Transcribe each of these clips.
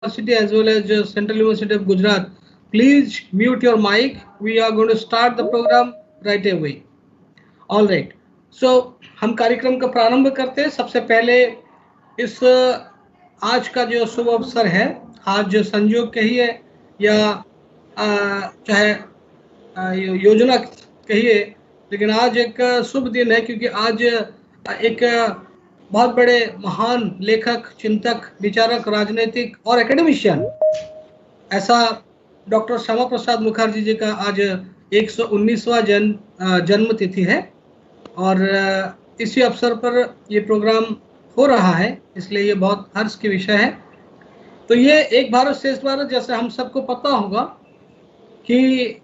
University as well as Central University of Gujarat, please mute your mic. We are going to start the program right away. All right. So हम कार्यक्रम का प्रारंभ करते हैं। सबसे पहले इस आज का जो शुभ अवसर है, आज जो संयोग कहिए या चाहे योजना कहिए, लेकिन आज एक शुभ दिन है क्योंकि आज एक बहुत बड़े महान लेखक, चिंतक, विचारक, राजनीतिक और एकेडमिशियन ऐसा डॉक्टर श्यामा प्रसाद मुखर्जी जी का आज 119वां जन्म तिथि है और इसी अवसर पर ये प्रोग्राम हो रहा है, इसलिए ये बहुत हर्ष की विषय है। तो ये एक भारत श्रेष्ठ भारत, जैसे हम सबको पता होगा कि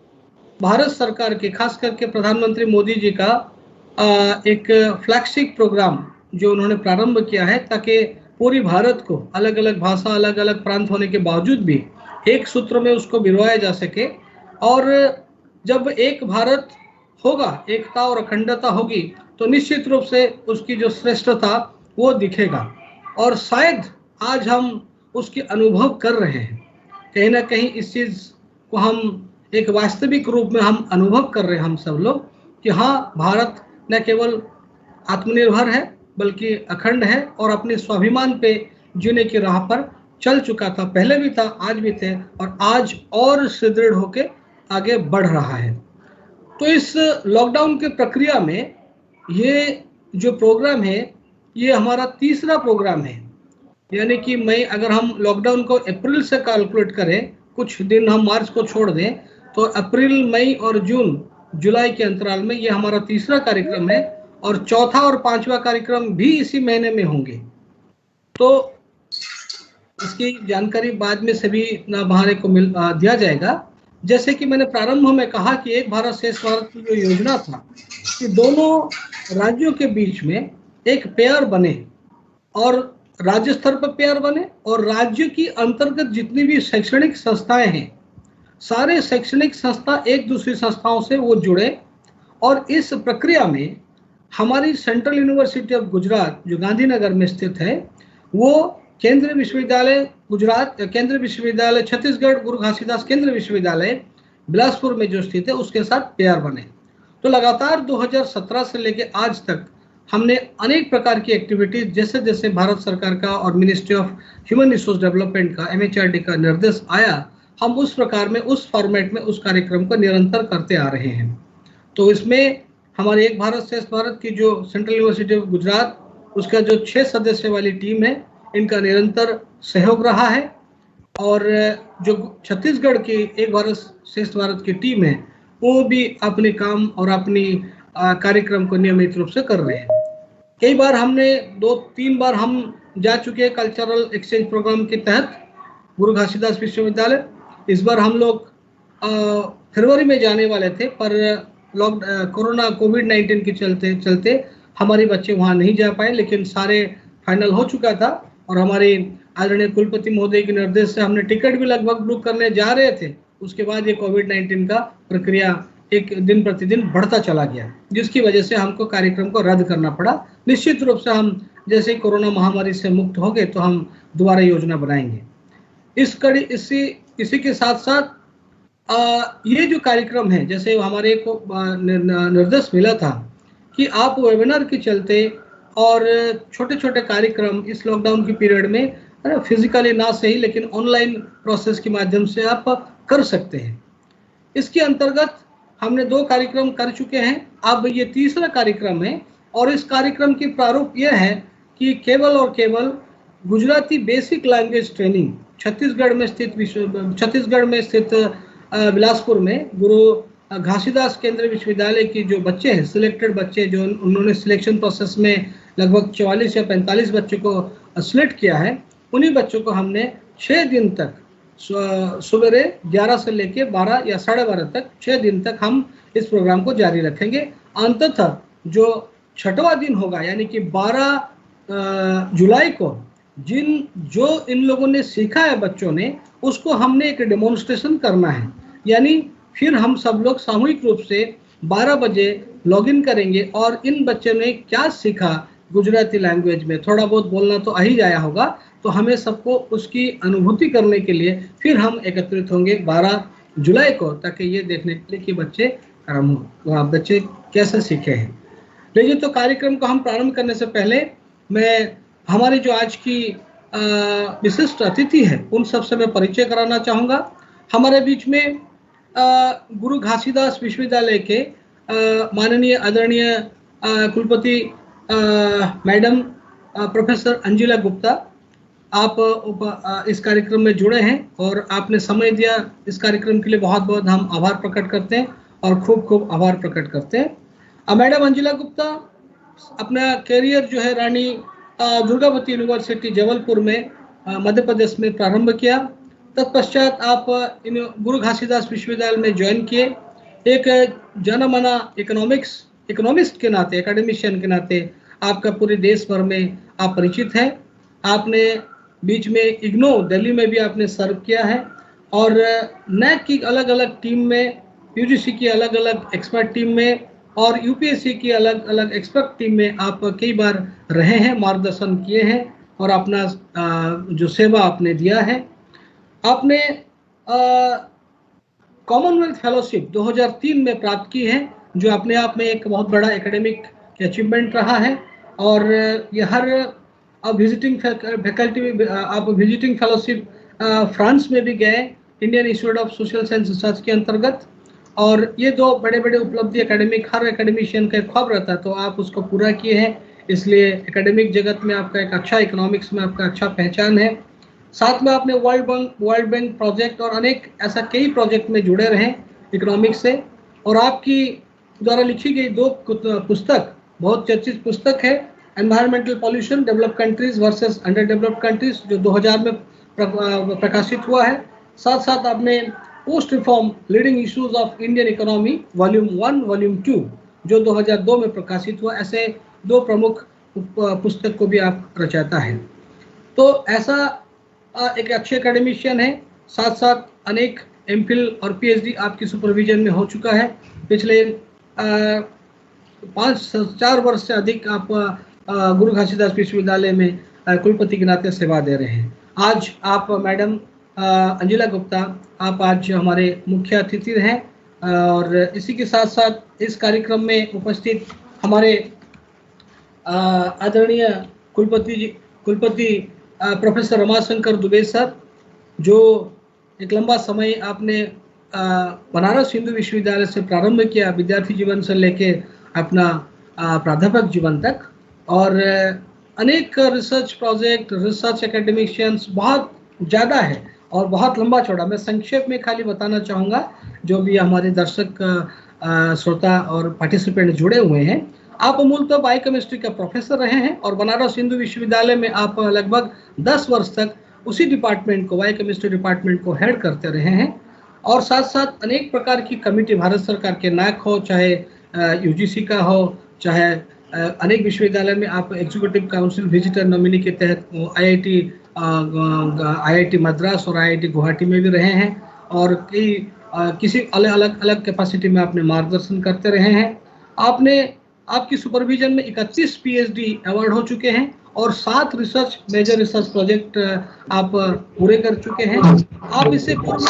भारत सरकार के, खास करके प्रधानमंत्री मोदी जी का एक फ्लैगशिप प्रोग्राम जो उन्होंने प्रारंभ किया है, ताकि पूरी भारत को अलग अलग भाषा, अलग अलग प्रांत होने के बावजूद भी एक सूत्र में उसको बिरवाया जा सके। और जब एक भारत होगा, एकता और अखंडता होगी, तो निश्चित रूप से उसकी जो श्रेष्ठता वो दिखेगा। और शायद आज हम उसकी अनुभव कर रहे हैं, कहीं ना कहीं इस चीज़ को हम एक वास्तविक रूप में हम अनुभव कर रहे हैं, हम सब लोग, कि हाँ, भारत न केवल आत्मनिर्भर है बल्कि अखंड है और अपने स्वाभिमान पे जीने की राह पर चल चुका था, पहले भी था, आज भी थे और आज और सुदृढ़ होके आगे बढ़ रहा है। तो इस लॉकडाउन के प्रक्रिया में ये जो प्रोग्राम है, ये हमारा तीसरा प्रोग्राम है। यानी कि अगर हम लॉकडाउन को अप्रैल से कैलकुलेट करें, कुछ दिन हम मार्च को छोड़ दें, तो अप्रैल, मई और जून, जुलाई के अंतराल में ये हमारा तीसरा कार्यक्रम है और चौथा और पांचवा कार्यक्रम भी इसी महीने में होंगे। तो इसकी जानकारी बाद में सभी बहाने को दिया जाएगा। जैसे कि मैंने प्रारंभ में कहा कि एक भारत श्रेष्ठ भारत की जो योजना था कि दोनों राज्यों के बीच में एक पेयर बने और राज्य स्तर पर पेयर बने और राज्य की अंतर्गत जितनी भी शैक्षणिक संस्थाएं हैं, सारे शैक्षणिक संस्था एक दूसरी संस्थाओं से वो जुड़े। और इस प्रक्रिया में हमारी सेंट्रल यूनिवर्सिटी ऑफ गुजरात जो गांधीनगर में स्थित है, वो केंद्रीय विश्वविद्यालय गुजरात, केंद्रीय विश्वविद्यालय छत्तीसगढ़, गुरु घासीदास केंद्रीय विश्वविद्यालय बिलासपुर में जो स्थित है, उसके साथ पेयर बने। तो लगातार 2017 से लेकर आज तक हमने अनेक प्रकार की एक्टिविटीज, जैसे जैसे भारत सरकार का और ministry of human resource development का, MHRD का निर्देश आया, हम उस प्रकार में, उस फॉर्मेट में उस कार्यक्रम को निरंतर करते आ रहे हैं। तो इसमें हमारे एक भारत श्रेष्ठ भारत की जो सेंट्रल यूनिवर्सिटी ऑफ गुजरात, उसका जो 6 सदस्य वाली टीम है, इनका निरंतर सहयोग रहा है। और जो छत्तीसगढ़ की एक भारत श्रेष्ठ भारत की टीम है, वो भी अपने काम और अपनी कार्यक्रम को नियमित रूप से कर रहे हैं। कई बार हमने 2-3 बार हम जा चुके हैं कल्चरल एक्सचेंज प्रोग्राम के तहत गुरु घासीदास विश्वविद्यालय। इस बार हम लोग फरवरी में जाने वाले थे, पर कोरोना कोविड-19 के चलते हमारे बच्चे वहाँ नहीं जा पाए, लेकिन सारे फाइनल हो चुका था और हमारे आदरणीय कुलपति महोदय के निर्देश से हमने टिकट भी लगभग बुक करने जा रहे थे। उसके बाद ये कोविड-19 का प्रक्रिया एक दिन प्रतिदिन बढ़ता चला गया, जिसकी वजह से हमको कार्यक्रम को रद्द करना पड़ा। निश्चित रूप से हम जैसे कोरोना महामारी से मुक्त हो गए तो हम दोबारा योजना बनाएंगे। इसी के साथ साथ ये जो कार्यक्रम है, जैसे हमारे को निर्देश मिला था कि आप वेबिनार के चलते और छोटे छोटे कार्यक्रम इस लॉकडाउन के पीरियड में फिजिकली ना सही लेकिन ऑनलाइन प्रोसेस के माध्यम से आप कर सकते हैं। इसके अंतर्गत हमने 2 कार्यक्रम कर चुके हैं, अब ये तीसरा कार्यक्रम है। और इस कार्यक्रम की प्रारूप यह है कि केवल और केवल Gujarati basic language training Chhattisgarh में स्थित बिलासपुर में गुरु घासीदास केंद्रीय विश्वविद्यालय की जो बच्चे हैं, सिलेक्टेड बच्चे, जो उन्होंने सिलेक्शन प्रोसेस में लगभग 44 या 45 बच्चों को सिलेक्ट किया है, उन्हीं बच्चों को हमने 6 दिन तक सवेरे 11 से लेके 12 या 12:30 तक 6 दिन तक हम इस प्रोग्राम को जारी रखेंगे। अंततः जो 6वां दिन होगा, यानी कि 12 जुलाई को जो इन लोगों ने सीखा है बच्चों ने, उसको हमने एक डेमोन्स्ट्रेशन करना है। यानी फिर हम सब लोग सामूहिक रूप से 12 बजे लॉगिन करेंगे और इन बच्चों ने क्या सीखा गुजराती लैंग्वेज में थोड़ा बहुत बोलना तो आ ही जाया होगा। तो हमें सबको उसकी अनुभूति करने के लिए फिर हम एकत्रित होंगे 12 जुलाई को, ताकि ये देखने के लिए कि बच्चे कैसे सीखे हैं। लेकिन तो कार्यक्रम को हम प्रारंभ करने से पहले मैं हमारी जो आज की विशिष्ट अतिथि है उन सबसे मैं परिचय कराना चाहूँगा। हमारे बीच में गुरु घासीदास विश्वविद्यालय के माननीय आदरणीय कुलपति मैडम प्रोफेसर अंजुला गुप्ता, आप इस कार्यक्रम में जुड़े हैं और आपने समय दिया इस कार्यक्रम के लिए बहुत बहुत हम आभार प्रकट करते हैं और खूब खूब आभार प्रकट करते हैं। मैडम अंजुला गुप्ता अपना कैरियर जो है रानी दुर्गावती यूनिवर्सिटी जबलपुर में मध्य प्रदेश में प्रारंभ किया। तत्पश्चात आप गुरु घासीदास विश्वविद्यालय में ज्वाइन किए। एक जनमाना इकोनॉमिस्ट के नाते, एकेडमिशियन के नाते आपका पूरे देश भर में आप परिचित हैं। आपने बीच में इग्नो दिल्ली में भी आपने सर्व किया है और नैक की अलग अलग टीम में, यूजीसी की अलग अलग एक्सपर्ट टीम में और यूपीएससी की अलग अलग एक्सपर्ट टीम में आप कई बार रहे हैं, मार्गदर्शन किए हैं और अपना जो सेवा आपने दिया है। आपने कॉमनवेल्थ फेलोशिप 2003 में प्राप्त की है, जो अपने आप में एक बहुत बड़ा एकेडमिक अचीवमेंट रहा है। और ये हर विजिटिंग फैकल्टी, आप विजिटिंग फेलोशिप फ्रांस में भी गए Indian institute of social science research के अंतर्गत। और ये दो बड़े बड़े उपलब्धि एकेडमिक, हर एकेडमिशियन का एक ख्वाब रहता है, तो आप उसको पूरा किए हैं। इसलिए एकेडमिक जगत में आपका एक अच्छा, इकोनॉमिक्स में आपका अच्छा पहचान है। साथ में आपने वर्ल्ड बैंक प्रोजेक्ट और अनेक ऐसा कई प्रोजेक्ट में जुड़े रहे इकोनॉमिक्स से। और आपकी द्वारा लिखी गई 2 पुस्तक, बहुत चर्चित पुस्तक है, environmental pollution, developed countries versus under developed countries, जो 2000 में प्रकाशित हुआ है। साथ साथ आपने post reform leading issues of Indian economy volume 1, volume 2, जो 2002 में प्रकाशित हुआ। ऐसे 2 प्रमुख पुस्तक को भी आप रचयिता हैं। तो ऐसा एक अच्छे एकेडमिशियन है। साथ साथ अनेक एमफिल और पीएचडी आपकी सुपरविजन में हो चुका है। पिछले 4 वर्ष से अधिक आप गुरु घासीदास विश्वविद्यालय में कुलपति के नाते सेवा दे रहे हैं। आज आप मैडम अंजुला गुप्ता, आप आज हमारे मुख्य अतिथि हैं। और इसी के साथ साथ इस कार्यक्रम में उपस्थित हमारे आदरणीय कुलपति प्रोफेसर रमाशंकर दुबे सर, जो एक लंबा समय आपने बनारस हिंदू विश्वविद्यालय से प्रारंभ किया, विद्यार्थी जीवन से लेके अपना प्राध्यापक जीवन तक, और अनेक रिसर्च प्रोजेक्ट, रिसर्च एकेडमिशियंस बहुत ज़्यादा है और बहुत लंबा चौड़ा। मैं संक्षेप में खाली बताना चाहूँगा, जो भी हमारे दर्शक श्रोता और पार्टिसिपेंट जुड़े हुए हैं। आप मूलतः बायोकेमिस्ट्री का प्रोफेसर रहे हैं और बनारस हिंदू विश्वविद्यालय में आप लगभग 10 वर्ष तक उसी डिपार्टमेंट को, बायोकेमिस्ट्री डिपार्टमेंट को हेड करते रहे हैं। और साथ साथ अनेक प्रकार की कमेटी, भारत सरकार के नैक हो, चाहे यूजीसी का हो, चाहे अनेक विश्वविद्यालय में आप एग्जीक्यूटिव काउंसिल विजिटर नॉमिनी के तहत आईआईटी मद्रास और आईआईटी गुवाहाटी में भी रहे हैं और कई किसी अलग कैपेसिटी में आपने मार्गदर्शन करते रहे हैं। आपकी सुपरविजन में 31 पीएचडी अवार्ड हो चुके हैं और 7 मेजर रिसर्च प्रोजेक्ट आप पूरे कर चुके हैं। आप इससे पूर्व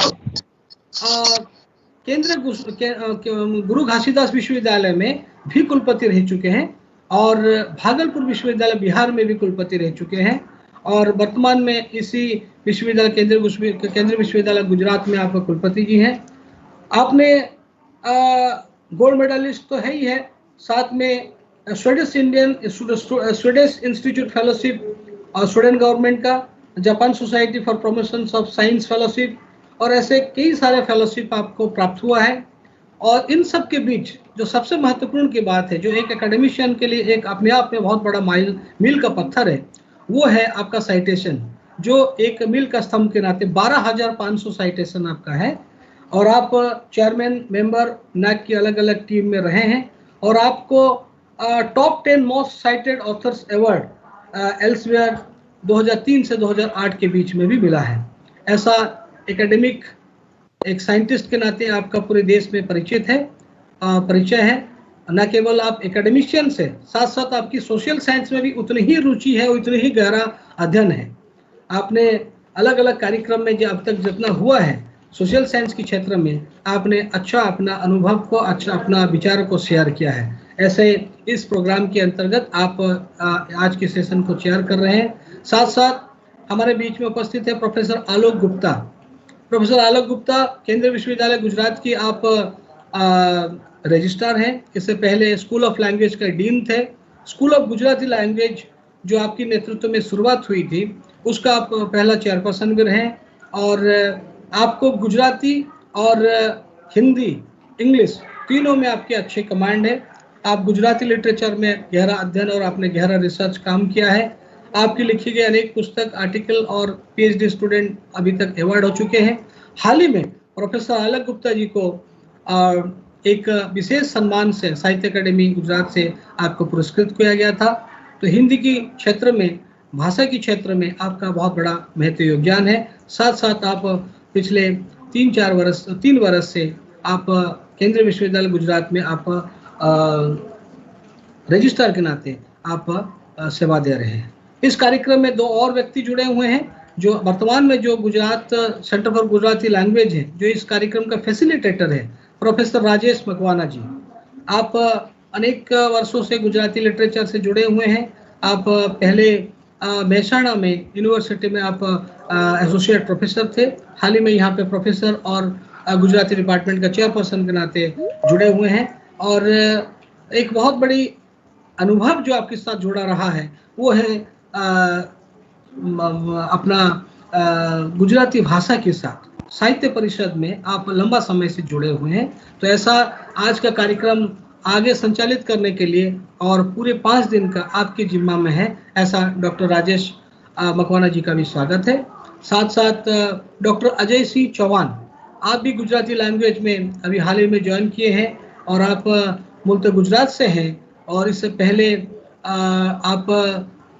गुरु घासीदास विश्वविद्यालय में भी कुलपति रह चुके हैं और भागलपुर विश्वविद्यालय बिहार में भी कुलपति रह चुके हैं। और वर्तमान में इसी विश्वविद्यालय केंद्रीय विश्वविद्यालय गुजरात में आप कुलपति जी हैं। आपने गोल्ड मेडलिस्ट तो है ही है, साथ में स्वीडिश इंस्टीट्यूट फेलोशिप और स्वीडन गवर्नमेंट का, Japan society for promotion of science fellowship और ऐसे कई सारे फेलोशिप आपको प्राप्त हुआ है। और इन सब के बीच जो सबसे महत्वपूर्ण की बात है, जो एक एकेडमिशियन के लिए एक अपने आप में बहुत बड़ा मील का पत्थर है, वो है आपका साइटेशन, जो एक मील का स्तंभ के नाते 12,500 साइटेशन आपका है। और आप चेयरमैन मेंबर नैक की अलग अलग टीम में रहे हैं और आपको top 10 most cited authors award Elsevier 2003 से 2008 के बीच में भी मिला है। ऐसा एकेडमिक, एक साइंटिस्ट के नाते आपका पूरे देश में परिचय है। न केवल आप एकेडमिशियन से साथ साथ आपकी सोशल साइंस में भी उतनी ही रुचि है, उतनी ही गहरा अध्ययन है। आपने अलग अलग कार्यक्रम में जो अब तक जितना हुआ है सोशल साइंस के क्षेत्र में, आपने अच्छा अपना अनुभव को, अच्छा अपना विचारों को शेयर किया है। ऐसे इस प्रोग्राम के अंतर्गत आप आज के सेशन को चेयर कर रहे हैं। साथ साथ हमारे बीच में उपस्थित है प्रोफेसर आलोक गुप्ता। प्रोफेसर आलोक गुप्ता केंद्रीय विश्वविद्यालय गुजरात की आप रजिस्ट्रार हैं। इससे पहले स्कूल ऑफ लैंग्वेज का डीन थे। स्कूल ऑफ गुजराती लैंग्वेज जो आपकी नेतृत्व में शुरुआत हुई थी उसका आप पहला चेयरपर्सन भी रहे, और आपको गुजराती और हिंदी, इंग्लिश तीनों में आपके अच्छे कमांड है। आप गुजराती लिटरेचर में गहरा अध्ययन और आपने गहरा रिसर्च काम किया है। आपकी लिखी गई अनेक पुस्तक, आर्टिकल और पीएचडी स्टूडेंट अभी तक अवार्ड हो चुके हैं। हाल ही में प्रोफेसर आलोक गुप्ता जी को एक विशेष सम्मान से साहित्य अकादमी गुजरात से आपको पुरस्कृत किया गया था। तो हिंदी की क्षेत्र में, भाषा के क्षेत्र में आपका बहुत बड़ा महत्व योगदान है। साथ साथ आप पिछले 3 वर्ष से आप केंद्रीय विश्वविद्यालय गुजरात में आप रजिस्ट्रार के नाते आप सेवा दे रहे हैं। इस कार्यक्रम में 2 और व्यक्ति जुड़े हुए हैं जो वर्तमान में जो Gujarat centre for Gujarati language है, जो इस कार्यक्रम का फैसिलिटेटर है, प्रोफेसर राजेश मकवाना जी। आप अनेक वर्षों से गुजराती लिटरेचर से जुड़े हुए हैं। आप पहले मेहसाणा में यूनिवर्सिटी में आप एसोसिएट प्रोफेसर थे। हाल ही में यहाँ पे प्रोफेसर और गुजराती डिपार्टमेंट का चेयरपर्सन के नाते जुड़े हुए हैं। और एक बहुत बड़ी अनुभव जो आपके साथ जुड़ा रहा है वो है अपना गुजराती भाषा के साथ साहित्य परिषद में आप लंबा समय से जुड़े हुए हैं। तो ऐसा आज का कार्यक्रम आगे संचालित करने के लिए और पूरे 5 दिन का आपके जिम्मा में है, ऐसा डॉक्टर राजेश मकवाना जी का भी स्वागत है। साथ साथ डॉक्टर अजय सिंह चौहान, आप भी गुजराती लैंग्वेज में अभी हाल ही में ज्वाइन किए हैं और आप मूलतः गुजरात से हैं, और इससे पहले आप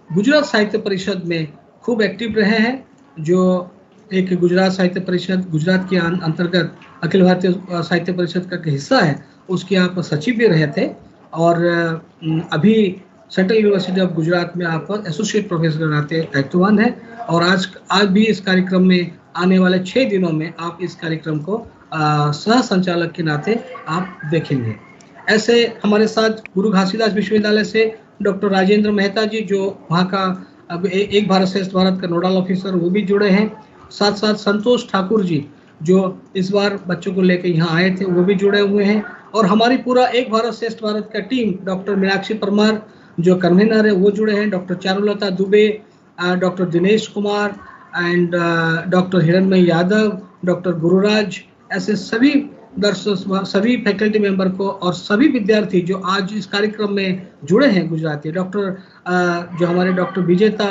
गुजरात साहित्य परिषद में खूब एक्टिव रहे हैं, जो एक गुजरात साहित्य परिषद गुजरात के अंतर्गत अखिल भारतीय साहित्य परिषद का हिस्सा है, उसके आप सचिव भी रहे थे। और अभी सेंट्रल यूनिवर्सिटी ऑफ गुजरात में आप एसोसिएट प्रोफेसर के नाते दायित्ववान है। और आज भी इस कार्यक्रम में आने वाले 6 दिनों में आप इस कार्यक्रम को सह संचालक के नाते आप देखेंगे। ऐसे हमारे साथ गुरु घासीदास विश्वविद्यालय से डॉक्टर राजेंद्र मेहता जी, जो वहाँ का अब एक भारत श्रेष्ठ भारत का नोडल ऑफिसर, वो भी जुड़े हैं। साथ साथ संतोष ठाकुर जी, जो इस बार बच्चों को लेकर यहाँ आए थे, वो भी जुड़े हुए हैं। और हमारी पूरा एक भारत श्रेष्ठ भारत का टीम, डॉक्टर मीनाक्षी परमार जो कन्वीनर है वो जुड़े हैं, doctor Charulata Dubey, doctor Dinesh Kumar and doctor Hiranmay Yadav, doctor Gururaj, ऐसे सभी दर्शक, सभी फैकल्टी मेंबर को और सभी विद्यार्थी जो आज इस कार्यक्रम में जुड़े हैं गुजराती, डॉक्टर जो हमारे डॉक्टर विजेता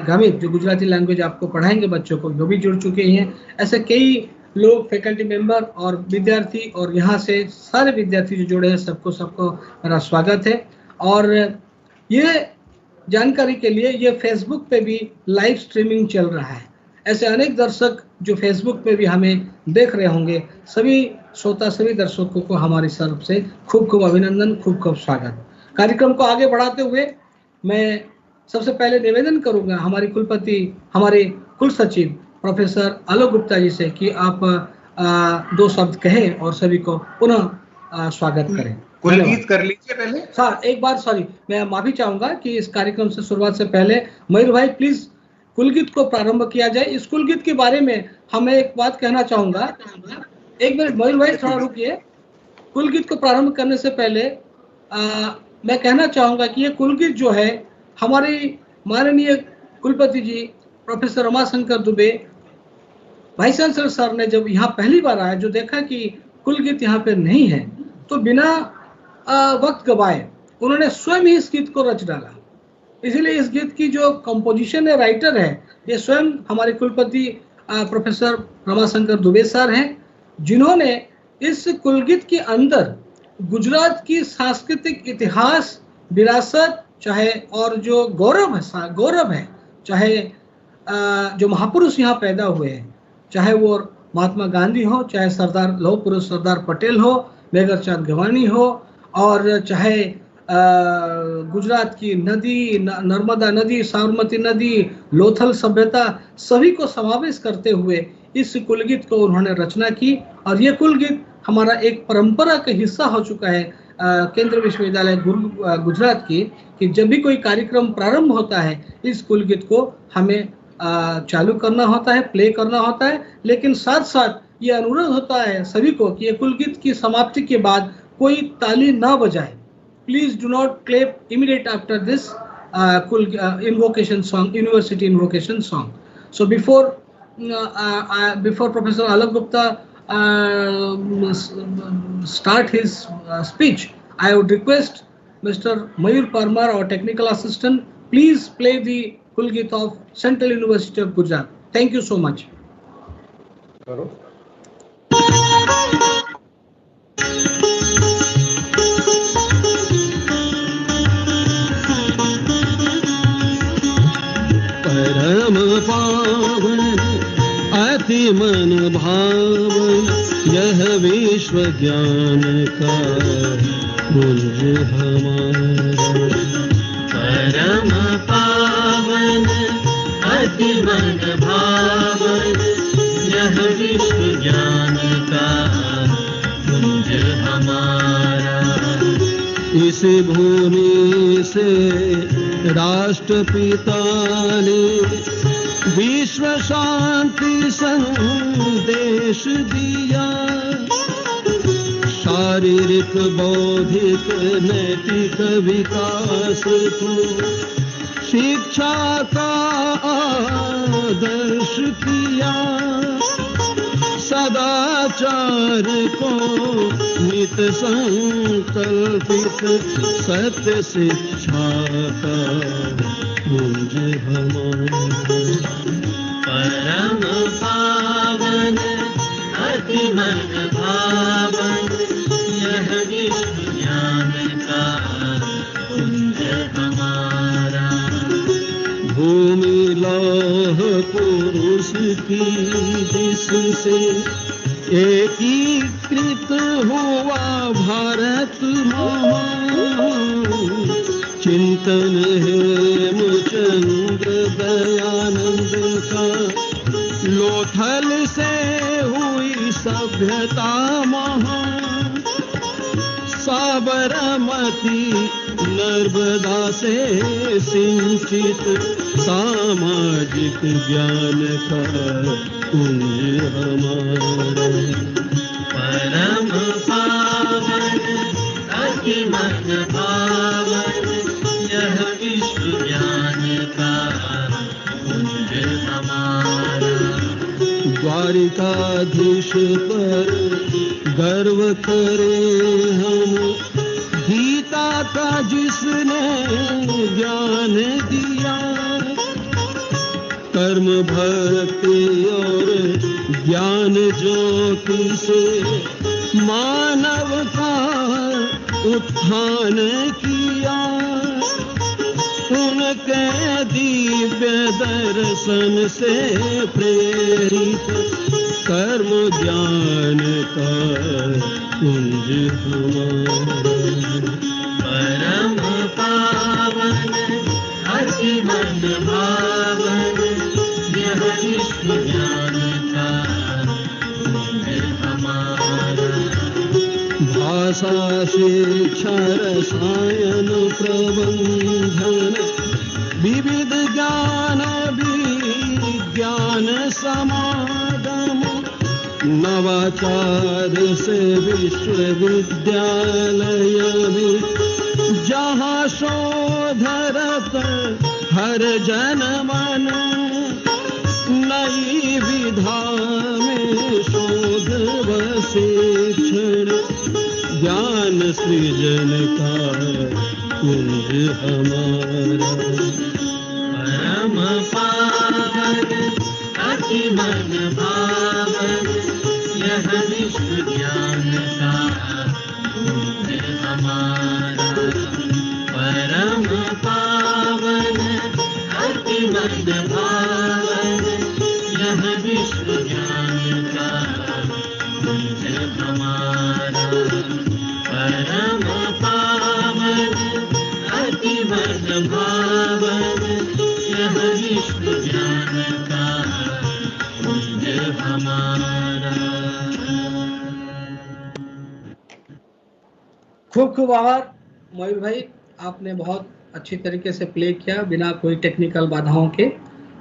गामित जो गुजराती लैंग्वेज आपको पढ़ाएंगे बच्चों को, वो भी जुड़ चुके हैं। ऐसे कई लोग, फैकल्टी मेंबर और विद्यार्थी, और यहाँ से सारे विद्यार्थी जो जुड़े हैं, सबको मेरा स्वागत है। और ये जानकारी के लिए ये फेसबुक पे भी लाइव स्ट्रीमिंग चल रहा है। ऐसे अनेक दर्शक जो फेसबुक पे भी हमें देख रहे होंगे, सभी श्रोता, सभी दर्शकों को हमारी तरफ से खूब खूब अभिनंदन, खूब स्वागत। कार्यक्रम को आगे बढ़ाते हुए मैं सबसे पहले निवेदन करूंगा हमारी कुलपति, हमारे कुल सचिव प्रोफेसर आलोक गुप्ता जी से कि आप 2 शब्द कहें और सभी को पुनः स्वागत करें। कुलगीत कर लीजिए पहले। सर एक बार सॉरी, मैं माफी चाहूंगा कि इस कार्यक्रम से शुरुआत से पहले मयूर भाई प्लीज कुलगीत को प्रारंभ किया जाए। इस कुलगीत के बारे में हमें एक बात कहना चाहूंगा। एक मिनट मयूर भाई, थोड़ा रुकिए। कुलगीत को प्रारंभ करने से पहले मैं कहना चाहूंगा कि ये कुलगीत जो है हमारी माननीय कुलपति ji professor Ramashankar Dubey vice chancellor sir ने जब यहाँ पहली बार आया, जो देखा कि कुलगीत यहाँ पे नहीं है, तो बिना वक्त गवाए उन्होंने स्वयं ही इस गीत को रच डाला। इसीलिए इस गीत की जो कंपोजिशन है, राइटर है, ये स्वयं हमारे कुलपति प्रोफेसर रमाशंकर दुबे सर हैं, जिन्होंने इस कुलगीत के अंदर गुजरात की सांस्कृतिक इतिहास, विरासत, चाहे और जो गौरव है, चाहे जो महापुरुष यहाँ पैदा हुए हैं, चाहे वो महात्मा गांधी हो, चाहे सरदार लौह पुरुष सरदार पटेल हो, मेजर चांद गवानी हो, और चाहे गुजरात की नदी, नर्मदा नदी, साबरमती नदी, लोथल सभ्यता, सभी को समावेश करते हुए इस कुलगीत को उन्होंने रचना की। और ये कुलगीत हमारा एक परंपरा का हिस्सा हो चुका है केंद्रीय विश्वविद्यालय गुजरात की, कि जब भी कोई कार्यक्रम प्रारंभ होता है इस कुलगीत को हमें चालू करना होता है, प्ले करना होता है। लेकिन साथ साथ ये अनुरोध होता है सभी को कि ये कुलगीत की समाप्ति के बाद कोई ताली ना बजाए। Please do not clap immediate after this invocation song, university invocation song. So before Professor Alok Gupta start his speech, I would request Mr. Mayur Parmar, our technical assistant, please play the Kulgit of Central University of Gujarat. Thank you so much. परम पावन अति मन भावन यह विश्व ज्ञान का पुंज हमारा। परम पावन अति मन भावन यह विश्व ज्ञान का पुंज हमारा। इस भूमि से राष्ट्रपिता ने विश्व शांति संदेश दिया। शारीरिक बौद्धिक नैतिक विकास को शिक्षा का आदर्श किया। सदाचार को नित संकल्पित सत्य शिक्षा का पुंज हमारा। परम पावन अति मन भावन यह विश्व ज्ञान का पुंज हमारा। भूमि लौह पुरुष की जिससे एकीकृत हुआ भारत महान। चिंतन हेमचंद्र दयानंद का लोथल से हुई सभ्यता महान। साबरमती नर्मदा से सिंचित सामाजिक ज्ञान का पुंज हमारा। परम पावन अति मन भावन यह विश्व ज्ञान का पुंज हमारा। द्वारिकाधीश पर गर्व करे हम, गीता का जिसने ज्ञान दिया। कर्म भक्ति और ज्ञान ज्योति से मानव का उत्थान किया। उनके दिव्य दर्शन से प्रेरित कर्म ज्ञान का पुंज हमारा। परम पावन अति मन भावन यह विश्व ज्ञान का पुंज हमारा। भाषा शिक्षा रसायन प्रबंधन विविध ज्ञान विज्ञान समागम। नवाचार से विश्वविद्यालय में जहाँ शोधरत हर जन मन। नई विधा में शोध व शिक्षण ज्ञान सृजन का पुंज हमारा। परम पावन अति मन भावन यह विश्व ज्ञान का पुंज हमारा। परम पावन अति मन भावन यह विश्व ज्ञान का पुंज हमारा। परम खूब खूब आभार मयूर भाई, आपने बहुत अच्छी तरीके से प्ले किया बिना कोई टेक्निकल बाधाओं के।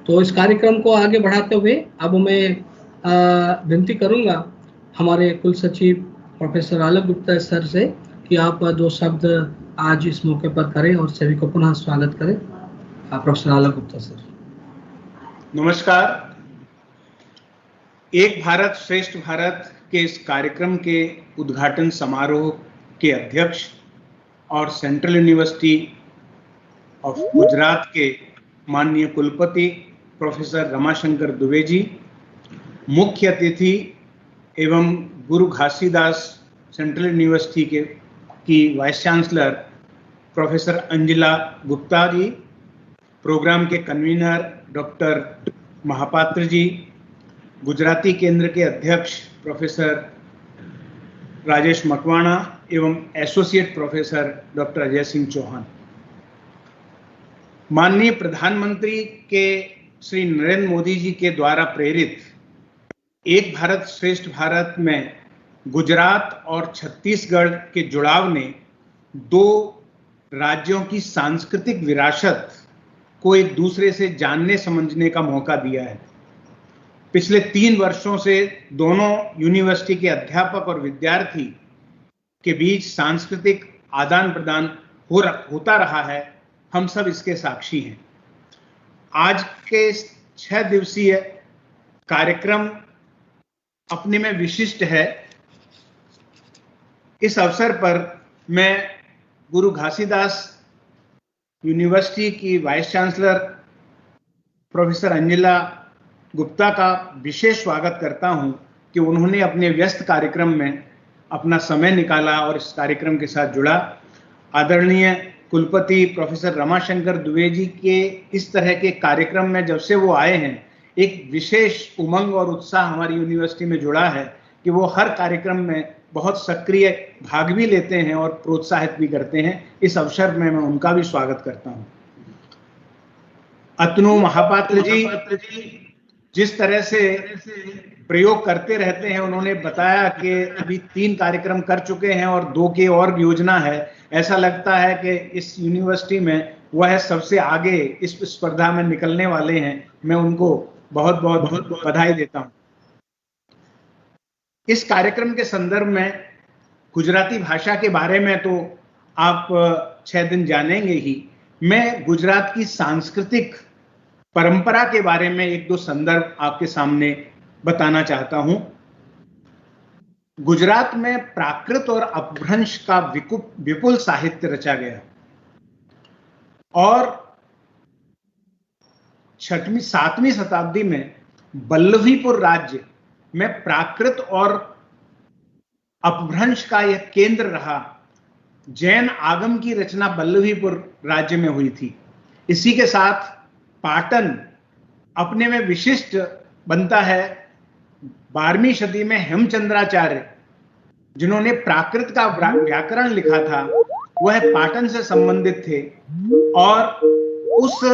तो इस कार्यक्रम को आगे बढ़ाते हुए अब मैं विनती करूंगा हमारे कुल सचिव प्रोफेसर आलोक गुप्ता सर से कि आप दो शब्द आज इस मौके पर करें और सभी को पुनः स्वागत करें। Professor Alok Gupta sir. नमस्कार। एक भारत श्रेष्ठ भारत के इस कार्यक्रम के उद्घाटन समारोह के अध्यक्ष और सेंट्रल यूनिवर्सिटी ऑफ गुजरात के माननीय कुलपति प्रोफेसर रमाशंकर दुबे जी, मुख्य अतिथि एवं गुरु घासीदास सेंट्रल यूनिवर्सिटी की vice chancellor professor Anjila Gupta ji, programme के कन्वीनर डॉक्टर महापात्र जी, गुजराती केंद्र के अध्यक्ष प्रोफेसर राजेश मकवाणा एवं associate professor doctor Ajay Singh Chauhan, माननीय प्रधानमंत्री के श्री नरेंद्र मोदी जी के द्वारा प्रेरित एक भारत श्रेष्ठ भारत में गुजरात और छत्तीसगढ़ के जुड़ाव ने दो राज्यों की सांस्कृतिक विरासत को एक दूसरे से जानने समझने का मौका दिया है। पिछले 3 वर्षों से दोनों यूनिवर्सिटी के अध्यापक और विद्यार्थी के बीच सांस्कृतिक आदान प्रदान होता रहा है, हम सब इसके साक्षी हैं। आज के 6 दिवसीय कार्यक्रम अपने में विशिष्ट है। इस अवसर पर मैं गुरु घासीदास यूनिवर्सिटी की vice chancellor professor Anjila Gupta का विशेष स्वागत करता हूं कि उन्होंने अपने व्यस्त कार्यक्रम में अपना समय निकाला और इस कार्यक्रम के साथ जुड़ा। आदरणीय कुलपति प्रोफेसर रमाशंकर दुबे जी के इस तरह के कार्यक्रम में जब से वो आए हैं, एक विशेष उमंग और उत्साह हमारी यूनिवर्सिटी में जुड़ा है कि वो हर कार्यक्रम में बहुत सक्रिय भाग भी लेते हैं और प्रोत्साहित भी करते हैं। इस अवसर में मैं उनका भी स्वागत करता हूं। अतनु महापात्र जी जिस तरह से प्रयोग करते रहते हैं, उन्होंने बताया कि अभी 3 कार्यक्रम कर चुके हैं और 2 की और योजना है। ऐसा लगता है कि इस यूनिवर्सिटी में वह सबसे आगे इस स्पर्धा में निकलने वाले हैं। मैं उनको बहुत बहुत बधाई देता हूं। इस कार्यक्रम के संदर्भ में गुजराती भाषा के बारे में तो आप 6 दिन जानेंगे ही। मैं गुजरात की सांस्कृतिक परंपरा के बारे में 1-2 संदर्भ आपके सामने बताना चाहता हूं। गुजरात में प्राकृत और अपभ्रंश का विपुल साहित्य रचा गया और 7वीं शताब्दी में बल्लभीपुर राज्य में प्राकृत और अपभ्रंश का यह केंद्र रहा। जैन आगम की रचना बल्लभीपुर राज्य में हुई थी। इसी के साथ पाटन अपने में विशिष्ट बनता है। 12वीं सदी में हेमचंद्राचार्य, जिन्होंने प्राकृत का व्याकरण लिखा था, वह पाटन से संबंधित थे और उस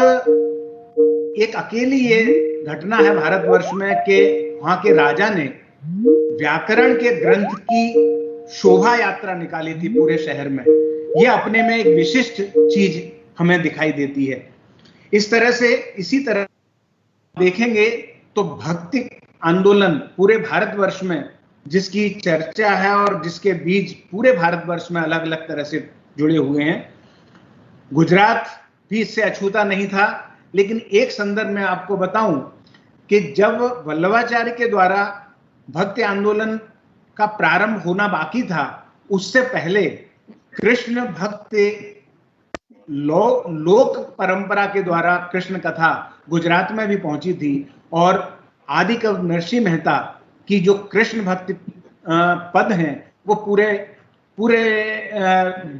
एक अकेली ये घटना है भारतवर्ष में कि वहां के राजा ने व्याकरण के ग्रंथ की शोभा यात्रा निकाली थी पूरे शहर में। यह अपने में एक विशिष्ट चीज हमें दिखाई देती है। इस तरह से इसी तरह देखेंगे तो भक्ति आंदोलन पूरे भारतवर्ष में जिसकी चर्चा है और जिसके बीज पूरे भारतवर्ष में अलग अलग तरह से जुड़े हुए हैं, गुजरात भी इससे अछूता नहीं था। लेकिन एक संदर्भ में आपको बताऊं कि जब वल्लभाचार्य के द्वारा भक्ति आंदोलन का प्रारंभ होना बाकी था, उससे पहले कृष्ण भक्ति लोक परंपरा के द्वारा कृष्ण कथा गुजरात में भी पहुंची थी और आदिकवि नरसिंह मेहता की जो कृष्ण भक्ति पद हैं वो पूरे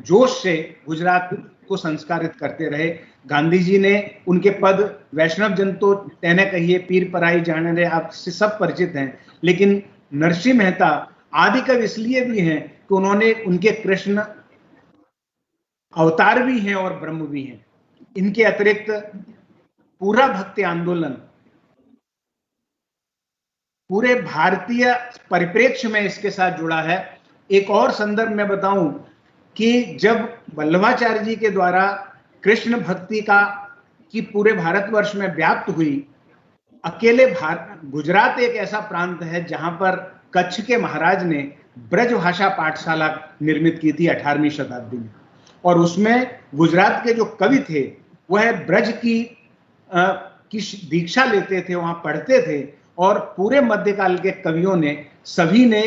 जोश से गुजरात को संस्कारित करते रहे। गांधी जी ने उनके पद वैष्णव जन तो तेने कहिए पीर पराई जाने रे, आपसे सब परिचित हैं, लेकिन नरसिंह मेहता आदिकवि इसलिए भी हैं कि उन्होंने उनके कृष्ण अवतार भी हैं और ब्रह्म भी हैं। इनके अतिरिक्त पूरा भक्ति आंदोलन पूरे भारतीय परिप्रेक्ष्य में इसके साथ जुड़ा है। एक और संदर्भ में बताऊं कि जब वल्लभाचार्य जी के द्वारा कृष्ण भक्ति की पूरे भारतवर्ष में व्याप्त हुई, अकेले गुजरात एक ऐसा प्रांत है जहां पर कच्छ के महाराज ने ब्रजभाषा पाठशाला निर्मित की थी 18वीं शताब्दी में, और उसमें गुजरात के जो कवि थे वह ब्रज की दीक्षा लेते थे, वहां पढ़ते थे, और पूरे मध्यकाल के कवियों ने सभी ने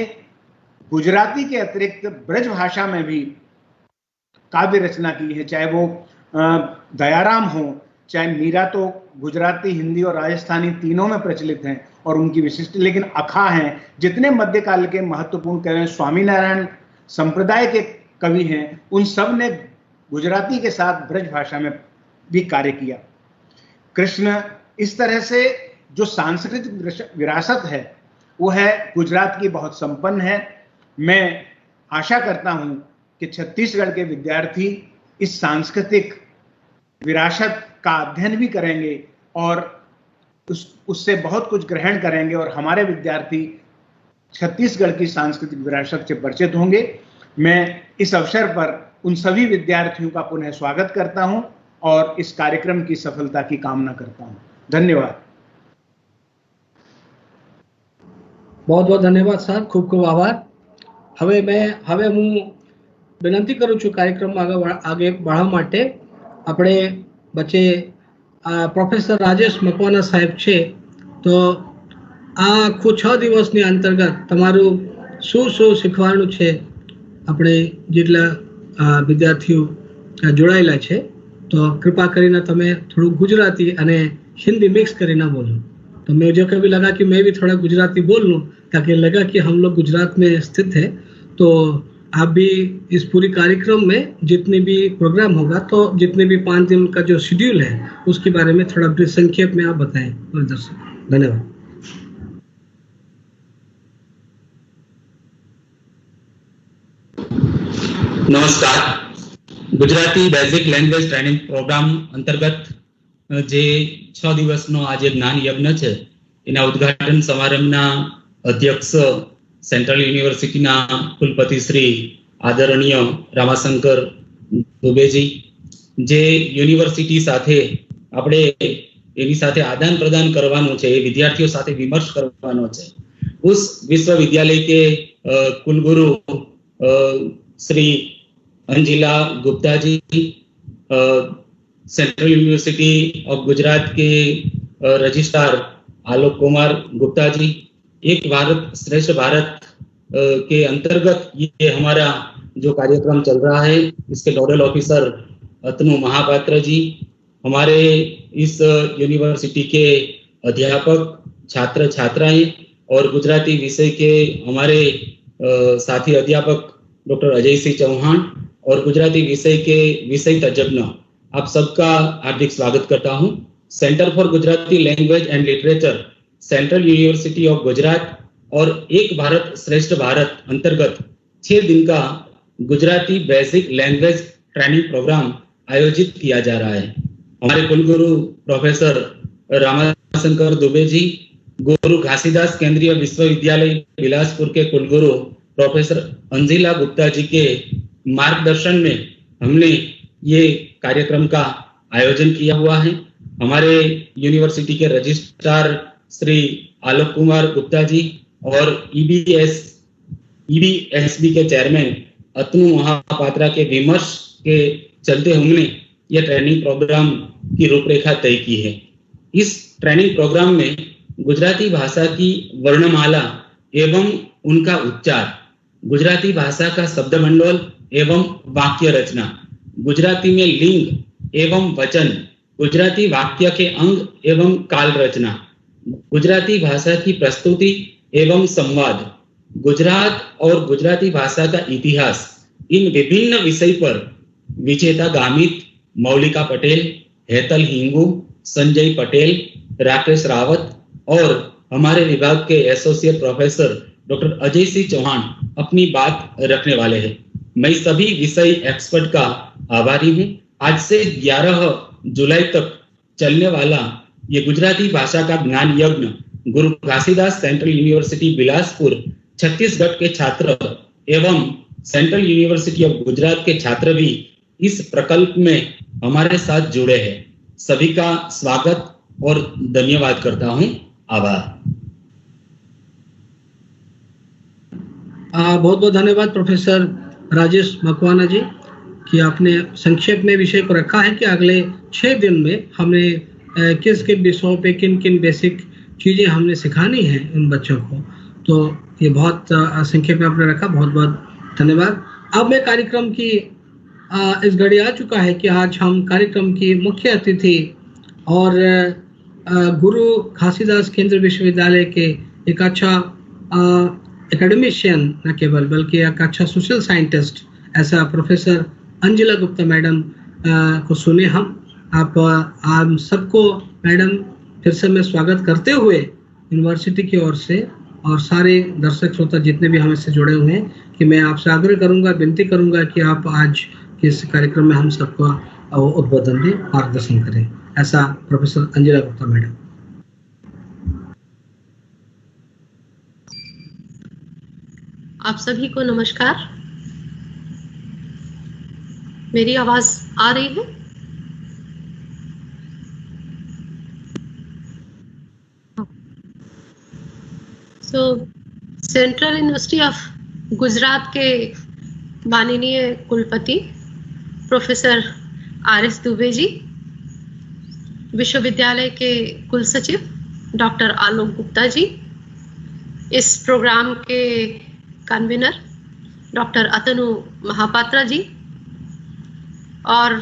गुजराती के अतिरिक्त ब्रजभाषा में भी काव्य रचना की है, चाहे वो दयाराम हो, चाहे मीरा, तो गुजराती, हिंदी और राजस्थानी तीनों में प्रचलित हैं और उनकी विशिष्ट, लेकिन अखा हैं। जितने मध्यकाल के महत्वपूर्ण कवि, स्वामीनारायण संप्रदाय के कवि हैं, उन सब ने गुजराती के साथ ब्रजभाषा में भी कार्य किया। कृष्ण इस तरह से जो सांस्कृतिक विरासत है वो है गुजरात की बहुत संपन्न है। मैं आशा करता हूं कि छत्तीसगढ़ के विद्यार्थी इस सांस्कृतिक विरासत का अध्ययन भी करेंगे और उससे बहुत कुछ ग्रहण करेंगे, और हमारे विद्यार्थी छत्तीसगढ़ की सांस्कृतिक विरासत से परिचित होंगे। मैं इस अवसर पर उन सभी विद्यार्थियों का पुनः स्वागत करता हूं और इस कार्यक्रम की सफलता की कामना करता हूं। धन्यवाद। बहुत बहुत धन्यवाद सर, खूब खूब आभार। હવે હું વિનંતી કરું છું કાર્યક્રમમાં આગે बढ़વા માટે આપણે વચ્ચે પ્રોફેસર રાજેશ મકવાના સાહેબ છે, તો આ આખું 6 દિવસની અંતર્ગત તમારું શું શીખવાનું છે, આપણે જેટલા વિદ્યાર્થીઓ જોડાયેલા છે, તો કૃપા કરીને તમે થોડું ગુજરાતી અને हिंदी मिक्स કરીને बोलो। तो मुझे कभी लगा कि मैं भी थोड़ा गुजराती बोल लूँ, ताकि लगा कि हम लोग गुजरात में स्थित है। तो आप भी इस पूरी कार्यक्रम में जितने भी प्रोग्राम होगा, तो जितने भी 5 दिन का जो शेड्यूल है उसके बारे में थोड़ा संक्षेप में आप बताएं दर्शक। धन्यवाद। नमस्कार। Gujarati basic language training programme अंतर्गत જે 6 દિવસનો આજે જ્ઞાન યજ્ઞ છે એના ઉદ્ઘાટન સમારંભના અધ્યક્ષ સેન્ટ્રલ યુનિવર્સિટીના કુલપતિ શ્રી આદરણીય રામાશંકર દુબેજી, જે યુનિવર્સિટી સાથે આપણે એની સાથે આદાન પ્રદાન કરવાનું છે, એ વિદ્યાર્થીઓ સાથે વિમર્શ કરવાનો છે, उस विश्वविद्यालय के कुलगुरु श्री अंजिला गुप्ता जी, सेंट्रल यूनिवर्सिटी ऑफ गुजरात के रजिस्ट्रार आलोक कुमार गुप्ता जी, एक भारत श्रेष्ठ भारत के अंतर्गत ये हमारा जो कार्यक्रम चल रहा है इसके नोडल ऑफिसर अतनु महापात्र जी, हमारे इस यूनिवर्सिटी के अध्यापक, छात्र छात्राएं और गुजराती विषय के हमारे साथी अध्यापक डॉक्टर अजय सिंह चौहान और गुजराती विषय के विषय तज्ञ, आप सबका हार्दिक स्वागत करता हूं। Centre for Gujarati language and literature, central university of Gujarat और एक भारत श्रेष्ठ भारत अंतर्गत 6 दिन का Gujarati basic language training programme आयोजित किया जा रहा है। हमारे कुलगुरु प्रोफेसर रामाशंकर दुबे जी, गुरु घासीदास केंद्रीय विश्वविद्यालय बिलासपुर के कुलगुरु प्रोफेसर अंजिला गुप्ता जी के मार्गदर्शन में हमने ये कार्यक्रम का आयोजन किया हुआ है। हमारे यूनिवर्सिटी के रजिस्ट्रार श्री आलोक कुमार गुप्ता जी और ईबीएसबी के चेयरमैन अतनु महापात्रा के विमर्श के चलते हमने ये ट्रेनिंग प्रोग्राम की रूपरेखा तय की है। इस ट्रेनिंग प्रोग्राम में गुजराती भाषा की वर्णमाला एवं उनका उच्चार, गुजराती भाषा का शब्दमंडल एवं वाक्य रचना, गुजराती में लिंग एवं वचन, गुजराती वाक्य के अंग एवं काल रचना, गुजराती भाषा की प्रस्तुति एवं संवाद, गुजरात और गुजराती भाषा का इतिहास, इन विभिन्न विषय पर विजेता गामित, मौलिका पटेल, हेतल हिंगू, संजय पटेल, राकेश रावत और हमारे विभाग के associate professor doctor Ajay Singh Chauhan अपनी बात रखने वाले हैं। मैं सभी विषय एक्सपर्ट का आभारी हूं। आज से 11 जुलाई तक चलने वाला ये गुजराती भाषा का ज्ञान यज्ञ गुरु घासीदास सेंट्रल यूनिवर्सिटी बिलासपुर छत्तीसगढ़ के छात्र एवं सेंट्रल यूनिवर्सिटी ऑफ गुजरात के छात्र भी इस प्रकल्प में हमारे साथ जुड़े हैं। सभी का स्वागत और धन्यवाद करता हूं। आभार। बहुत बहुत धन्यवाद प्रोफेसर राजेश मकवाना जी कि आपने संक्षेप में विषय को रखा है कि अगले 6 दिन में हमें किस किन विषयों पे किन किन बेसिक चीजें हमने सिखानी है इन बच्चों को। तो ये बहुत संक्षेप में आपने रखा, बहुत बहुत धन्यवाद। अब मैं कार्यक्रम की इस घड़ी आ चुका है कि आज हम कार्यक्रम की मुख्य अतिथि और गुरु घासीदास केंद्रीय विश्वविद्यालय के एक अच्छा एकेडमिशियन न केवल बल्कि एक अच्छा सोशल साइंटिस्ट ऐसा प्रोफेसर अंजिला गुप्ता मैडम को सुने हम। आप सबको मैडम फिर से मैं स्वागत करते हुए यूनिवर्सिटी की ओर से और सारे दर्शक श्रोता जितने भी हमसे जुड़े हुए हैं कि मैं आपसे आग्रह करूंगा, विनती करूंगा कि आप आज के इस कार्यक्रम में हम सबको उद्बोधन दें, मार्गदर्शन करें। ऐसा प्रोफेसर अंजिला गुप्ता मैडम। आप सभी को नमस्कार। मेरी आवाज आ रही है? सेंट्रल यूनिवर्सिटी ऑफ गुजरात के माननीय कुलपति प्रोफेसर RS दुबे जी, विश्वविद्यालय के कुल सचिव डॉक्टर आलोक गुप्ता जी, इस प्रोग्राम के कन्वीनर डॉक्टर अतनु महापात्रा जी और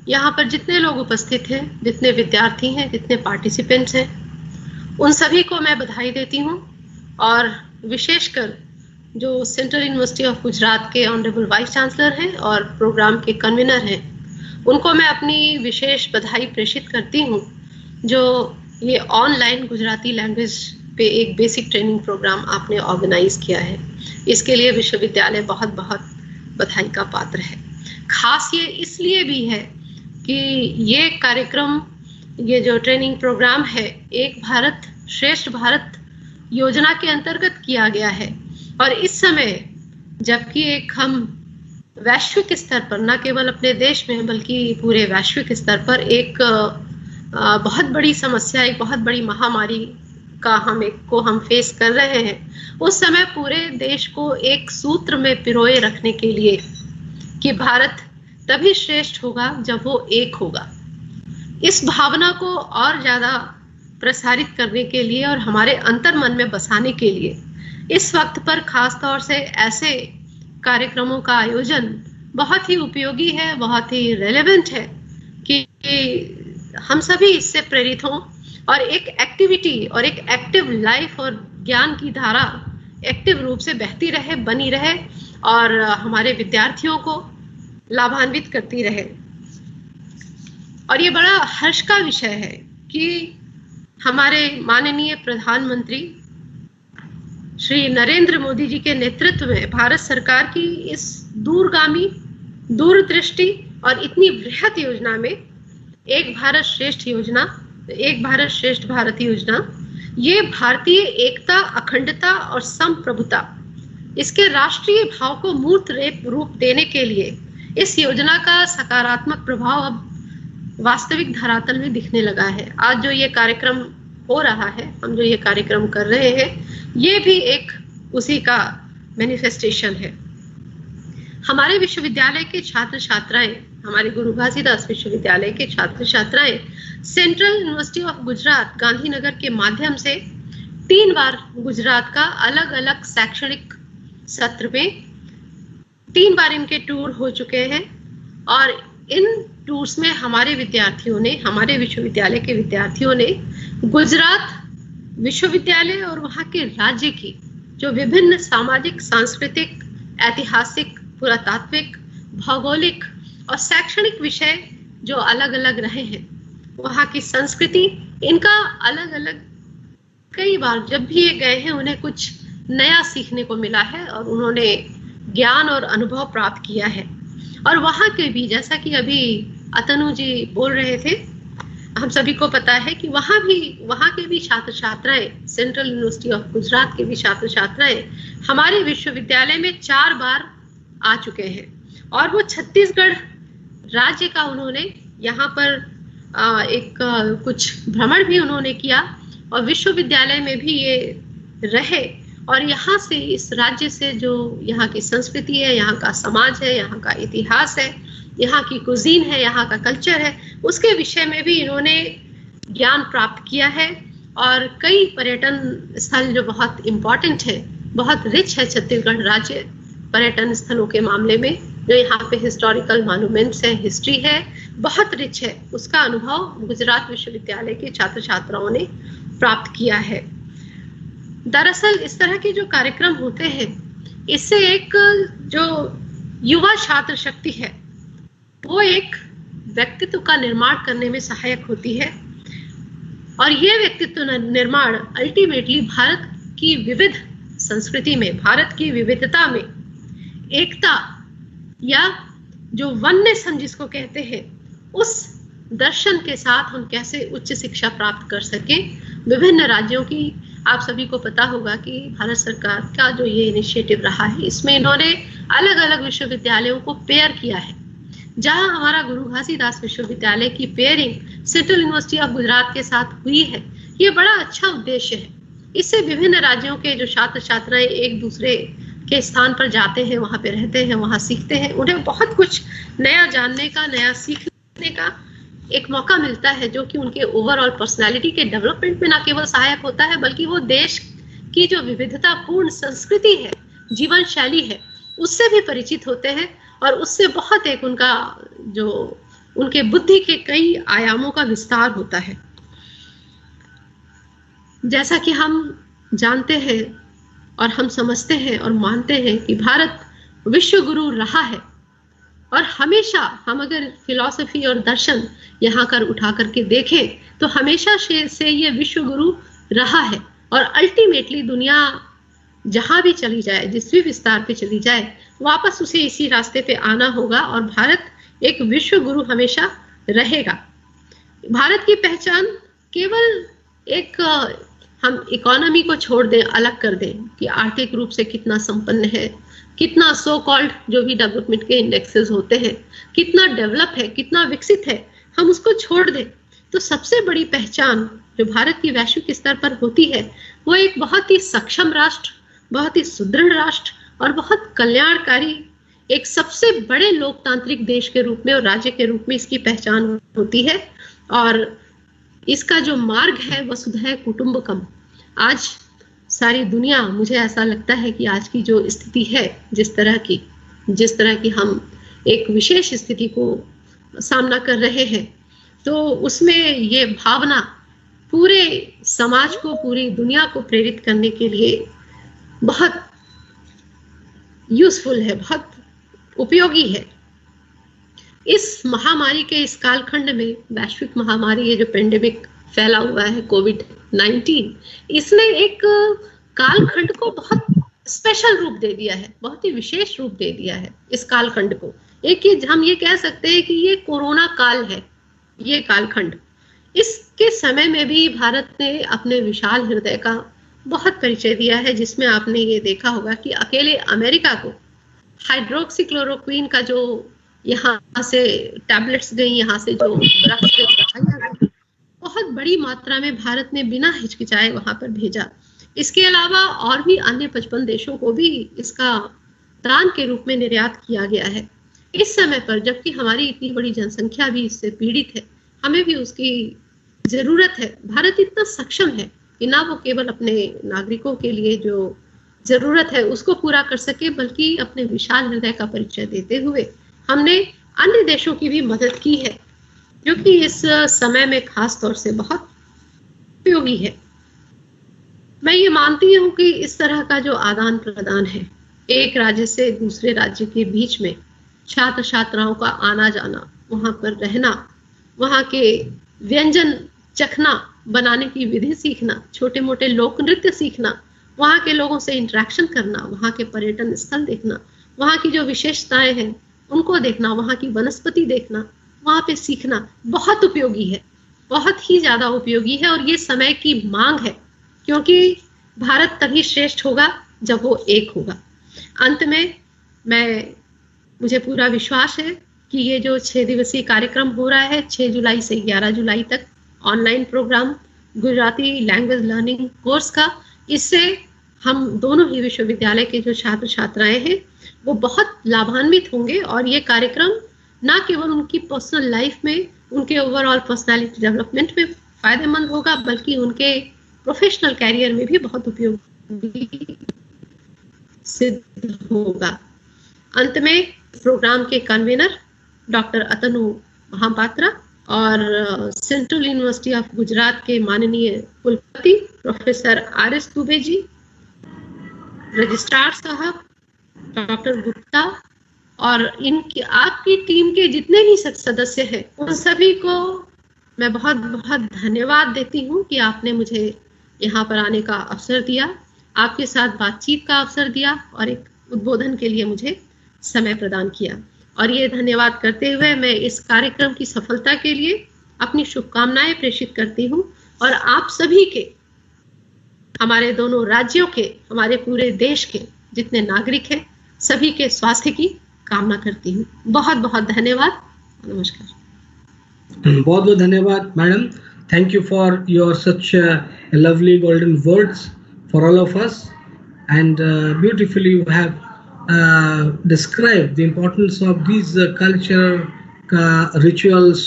यहाँ पर जितने लोग उपस्थित हैं, जितने विद्यार्थी हैं, जितने पार्टिसिपेंट्स हैं, उन सभी को मैं बधाई देती हूँ। और विशेषकर जो सेंट्रल यूनिवर्सिटी ऑफ गुजरात के ऑनरेबल वाइस चांसलर हैं और प्रोग्राम के कन्वीनर हैं, उनको मैं अपनी विशेष बधाई प्रेषित करती हूँ जो ये ऑनलाइन गुजराती लैंग्वेज पे एक बेसिक ट्रेनिंग प्रोग्राम आपने ऑर्गेनाइज किया है। इसके लिए विश्वविद्यालय बहुत बहुत बधाई का पात्र है। खास ये इसलिए भी है कि ये कार्यक्रम, ये जो ट्रेनिंग प्रोग्राम है, एक भारत श्रेष्ठ भारत योजना के अंतर्गत किया गया है। और इस समय जबकि एक हम वैश्विक स्तर पर, न केवल अपने देश में बल्कि पूरे वैश्विक स्तर पर एक बहुत बड़ी समस्या, एक बहुत बड़ी महामारी का हम फेस कर रहे हैं, उस समय पूरे देश को एक सूत्र में पिरोए रखने के लिए कि भारत तभी श्रेष्ठ होगा जब वो एक होगा, इस भावना को और ज्यादा प्रसारित करने के लिए और हमारे अंतर्मन में बसाने के लिए इस वक्त पर खास तौर से ऐसे कार्यक्रमों का आयोजन बहुत ही उपयोगी है, बहुत ही रेलेवेंट है कि हम सभी इससे प्रेरित हों और एक एक्टिविटी और एक एक्टिव लाइफ और ज्ञान की धारा एक्टिव रूप से बहती रहे, बनी रहे और हमारे विद्यार्थियों को लाभान्वित करती रहे। और ये बड़ा हर्ष का विषय है कि हमारे माननीय प्रधानमंत्री श्री नरेंद्र मोदी जी के नेतृत्व में भारत सरकार की इस दूरगामी, दूरदृष्टि और इतनी बृहत योजना में एक भारत श्रेष्ठ योजना, एक भारत श्रेष्ठ भारत योजना, ये भारतीय एकता, अखंडता और संप्रभुता, इसके राष्ट्रीय भाव को मूर्त रूप देने के लिए इस योजना का सकारात्मक प्रभाव अब वास्तविक धरातल में दिखने लगा है। आज जो ये कार्यक्रम हो रहा है, हम जो ये कार्यक्रम कर रहे हैं, ये भी एक उसी का मैनिफेस्टेशन है। हमारे विश्वविद्यालय के छात्र छात्राएं, हमारे गुरु घासीदास विश्वविद्यालय के छात्र छात्राएं central university of Gujarat Gandhinagar के माध्यम से 3 बार गुजरात का अलग अलग शैक्षणिक सत्र में 3 बार इनके टूर हो चुके हैं और इन टूर्स में हमारे विद्यार्थियों ने, हमारे विश्वविद्यालय के विद्यार्थियों ने गुजरात विश्वविद्यालय और वहाँ के राज्य की जो विभिन्न सामाजिक, सांस्कृतिक, ऐतिहासिक, पुरातात्विक, भौगोलिक और शैक्षणिक विषय जो अलग अलग रहे हैं, वहाँ की संस्कृति, इनका अलग अलग, कई बार जब भी ये गए हैं उन्हें कुछ नया सीखने को मिला है और उन्होंने ज्ञान और अनुभव प्राप्त किया है। और वहाँ के भी, जैसा कि अभी अतनु जी बोल रहे थे, हम सभी को पता है कि वहाँ के भी छात्र छात्राएं, सेंट्रल यूनिवर्सिटी ऑफ गुजरात के भी छात्र छात्राएं हमारे विश्वविद्यालय में 4 बार आ चुके हैं और वो छत्तीसगढ़ राज्य का उन्होंने यहाँ पर कुछ भ्रमण भी उन्होंने किया और विश्वविद्यालय में भी ये रहे और यहाँ से, इस राज्य से जो यहाँ की संस्कृति है, यहाँ का समाज है, यहाँ का इतिहास है, यहाँ की कुजीन है, यहाँ का कल्चर है, उसके विषय में भी इन्होंने ज्ञान प्राप्त किया है। और कई पर्यटन स्थल जो बहुत इम्पोर्टेंट है, बहुत रिच है छत्तीसगढ़ राज्य पर्यटन स्थलों के मामले में, जो यहाँ पे हिस्टोरिकल मॉन्यूमेंट्स हैं, हिस्ट्री है, बहुत रिच है, उसका अनुभव गुजरात विश्वविद्यालय के छात्र छात्राओं ने प्राप्त किया है। दरअसल इस तरह के जो कार्यक्रम होते हैं, इससे एक जो युवा छात्र शक्ति है वो एक व्यक्तित्व का निर्माण करने में सहायक होती है और ये व्यक्तित्व निर्माण अल्टीमेटली भारत की विविध संस्कृति में, भारत की विविधता में एकता या जो वननेस हम जिसको कहते हैं, उस दर्शन के साथ हम कैसे उच्च शिक्षा प्राप्त कर सकें। विभिन्न राज्यों की, आप सभी को पता होगा कि भारत सरकार का जो ये इनिशिएटिव रहा है, इसमें इन्होंने अलग अलग विश्वविद्यालयों को पेयर किया है। जहां हमारा गुरु घासीदास विश्वविद्यालय की pairing central university of Gujarat के साथ हुई है, ये बड़ा अच्छा उद्देश्य है। इससे विभिन्न राज्यों के जो छात्र छात्राएं एक दूसरे के स्थान पर जाते हैं, वहां पे रहते हैं, वहां सीखते हैं, उन्हें बहुत कुछ नया जानने का, नया सीखने का एक मौका मिलता है, जो कि उनके ओवरऑल पर्सनालिटी के डेवलपमेंट में न केवल सहायक होता है, बल्कि वो देश की जो विविधतापूर्ण संस्कृति है, जीवन शैली है, उससे भी परिचित होते हैं और उससे बहुत एक उनका जो उनके बुद्धि के कई आयामों का विस्तार होता है। जैसा कि हम जानते हैं और हम समझते हैं और मानते हैं कि भारत विश्व गुरु रहा है और हमेशा हम अगर फिलॉसफी और दर्शन यहाँ कर उठा करके देखें तो हमेशा से ये विश्व गुरु रहा है और अल्टीमेटली दुनिया जहां भी चली जाए, जिस भी विस्तार पे चली जाए, वापस उसे इसी रास्ते पे आना होगा और भारत एक विश्व गुरु हमेशा रहेगा। भारत की पहचान केवल एक हम इकोनॉमी को छोड़ दें, अलग कर दें कि आर्थिक रूप से कितना संपन्न है, कितना सो कॉल्ड जो भी डेवलपमेंट के इंडेक्सेस होते हैं, कितना डेवलप है, कितना विकसित है, हम उसको छोड़ दें तो सबसे बड़ी पहचान जो भारत की वैश्विक स्तर पर होती है वो एक बहुत ही सक्षम राष्ट्र, बहुत ही सुदृढ़ राष्ट्र और बहुत कल्याणकारी एक सबसे बड़े लोकतांत्रिक देश के रूप में और राज्य के रूप में इसकी पहचान होती है। और इसका जो मार्ग है वसुधैव कुटुंबकम, आज सारी दुनिया, मुझे ऐसा लगता है कि आज की जो स्थिति है, जिस तरह की हम एक विशेष स्थिति को सामना कर रहे हैं, तो उसमें ये भावना पूरे समाज को, पूरी दुनिया को प्रेरित करने के लिए बहुत यूजफुल है, बहुत उपयोगी है। इस महामारी के इस कालखंड में, वैश्विक महामारी, ये जो पेंडेमिक फैला हुआ है कोविड-19, इसने एक कालखंड को बहुत स्पेशल रूप दे दिया है, बहुत ही विशेष रूप दे दिया है इस कालखंड को। एक ही हम ये कह सकते हैं कि ये कोरोना काल है, ये कालखंड। इसके समय में भी भारत ने अपने विशाल हृदय का बहुत परिचय दिया है, जिसमें आपने ये देखा होगा कि अकेले अमेरिका को हाइड्रोक्सीक्लोरोक्वीन का जो यहाँ से टैबलेट्स गई, यहाँ से जो बहुत बड़ी मात्रा में भारत ने बिना हिचकिचाए वहां पर भेजा। इसके अलावा और भी अन्य 55 देशों को भी इसका दान के रूप में निर्यात किया गया है। इस समय पर जबकि हमारी इतनी बड़ी जनसंख्या भी इससे पीड़ित है, हमें भी उसकी जरूरत है। भारत इतना सक्षम है कि ना वो केवल अपने नागरिकों के लिए जो जरूरत है उसको पूरा कर सके, बल्कि अपने विशाल हृदय का परिचय देते हुए हमने अन्य देशों की भी मदद की है, जो कि इस समय में खास तौर से बहुत उपयोगी है। मैं ये मानती हूँ कि इस तरह का जो आदान प्रदान है, एक राज्य से दूसरे राज्य के बीच में छात्र छात्राओं का आना जाना, वहां पर रहना, वहां के व्यंजन चखना, बनाने की विधि सीखना, छोटे मोटे लोक नृत्य सीखना, वहां के लोगों से इंटरेक्शन करना, वहां के पर्यटन स्थल देखना, वहां की जो विशेषताएं हैं उनको देखना, वहां की वनस्पति देखना, वहां पे सीखना बहुत उपयोगी है। बहुत ही ज़्यादा उपयोगी है और ये समय की मांग है, क्योंकि भारत तभी श्रेष्ठ होगा जब वो एक होगा। अंत में मुझे पूरा विश्वास है कि ये जो 6 दिवसीय कार्यक्रम हो रहा है 6 जुलाई से 11 जुलाई तक online programme Gujarati language learning course का, इससे हम दोनों ही विश्वविद्यालय के जो छात्र छात्राएं हैं वो बहुत लाभान्वित होंगे और ये कार्यक्रम ना केवल उनकी पर्सनल लाइफ में, उनके ओवरऑल पर्सनालिटी डेवलपमेंट में फायदेमंद होगा, बल्कि उनके प्रोफेशनल कैरियर में भी बहुत उपयोगी सिद्ध होगा। अंत में प्रोग्राम के कन्वीनर डॉक्टर अतनु महापात्रा और सेंट्रल यूनिवर्सिटी ऑफ गुजरात के माननीय कुलपति professor RS. Dubey ji, registrar साहब डॉक्टर गुप्ता और इनकी आपकी टीम के जितने भी सदस्य हैं उन सभी को मैं बहुत बहुत धन्यवाद देती हूँ कि आपने मुझे यहाँ पर आने का अवसर दिया, आपके साथ बातचीत का अवसर दिया और एक उद्बोधन के लिए मुझे समय प्रदान किया। और ये धन्यवाद करते हुए मैं इस कार्यक्रम की सफलता के लिए अपनी शुभकामनाएं प्रेषित करती हूँ और आप सभी के, हमारे दोनों राज्यों के, हमारे पूरे देश के जितने नागरिक हैं सभी के स्वास्थ्य की कामना करती हूँ। बहुत बहुत धन्यवाद। नमस्कार। बहुत बहुत धन्यवाद madam. Thank you for your such lovely golden words for all of us, and beautifully you have described the importance of these culture rituals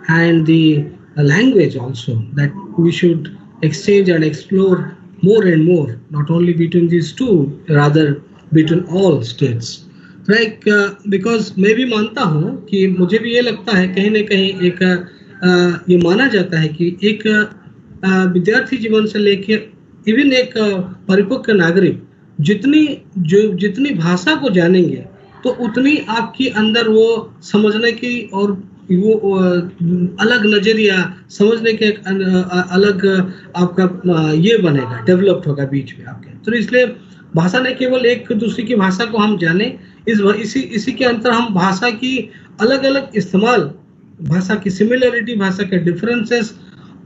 and the language also, that we should exchange and explore more and more, not only between these two, rather between all states. Like because मैं भी मानता हूँ कि मुझे भी ये लगता है कहीं न कहीं एक ये माना जाता है कि एक विद्यार्थी जीवन से लेके इवन एक परिपक्व नागरिक जितनी भाषा को जानेंगे तो उतनी आपकी अंदर वो समझने की और वो अलग नजरिया समझने के एक अलग आपका ये बनेगा, डेवलप्ड होगा बीच में आपके। तो इसलिए भाषा ने केवल एक दूसरे की भाषा को हम जाने, इसी के अंतर हम भाषा की अलग अलग इस्तेमाल, भाषा की सिमिलरिटी, भाषा के डिफरेंसेस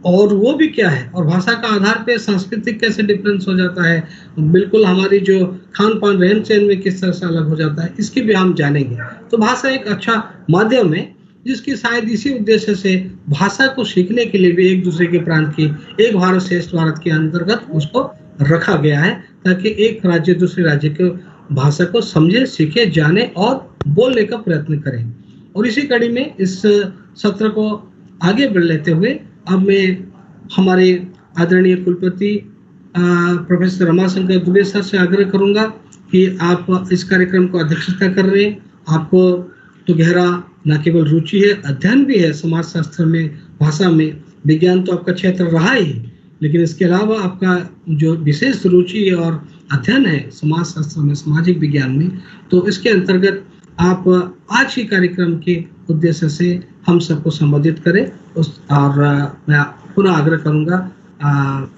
और वो भी क्या है, और भाषा का आधार पे सांस्कृतिक कैसे डिफरेंस हो जाता है, बिल्कुल हमारी जो खान पान रहन सहन में किस तरह से अलग हो जाता है, इसकी भी हम जानेंगे। तो भाषा एक अच्छा माध्यम है जिसकी शायद इसी उद्देश्य से भाषा को सीखने के लिए भी एक दूसरे के प्रांत की एक भारत श्रेष्ठ भारत के अंतर्गत उसको रखा गया है, ताकि एक राज्य दूसरे राज्य के भाषा को समझे, सीखे, जाने और बोलने का प्रयत्न करें। और इसी कड़ी में इस सत्र को आगे बढ़ लेते हुए अब मैं हमारे आदरणीय कुलपति प्रोफेसर रमाशंकर दुबे सर से आग्रह करूंगा कि आप इस कार्यक्रम को अध्यक्षता कर रहे हैं। आपको तो गहरा न केवल रुचि है, अध्ययन भी है समाज शास्त्र में, भाषा में, विज्ञान तो आपका क्षेत्र रहा ही, लेकिन इसके अलावा आपका जो विशेष रुचि और अध्ययन है समाज शास्त्र में, सामाजिक विज्ञान में, तो इसके अंतर्गत आप आज के कार्यक्रम के उद्देश्य से हम सबको संबोधित करें। और मैं पुनः आग्रह करूंगा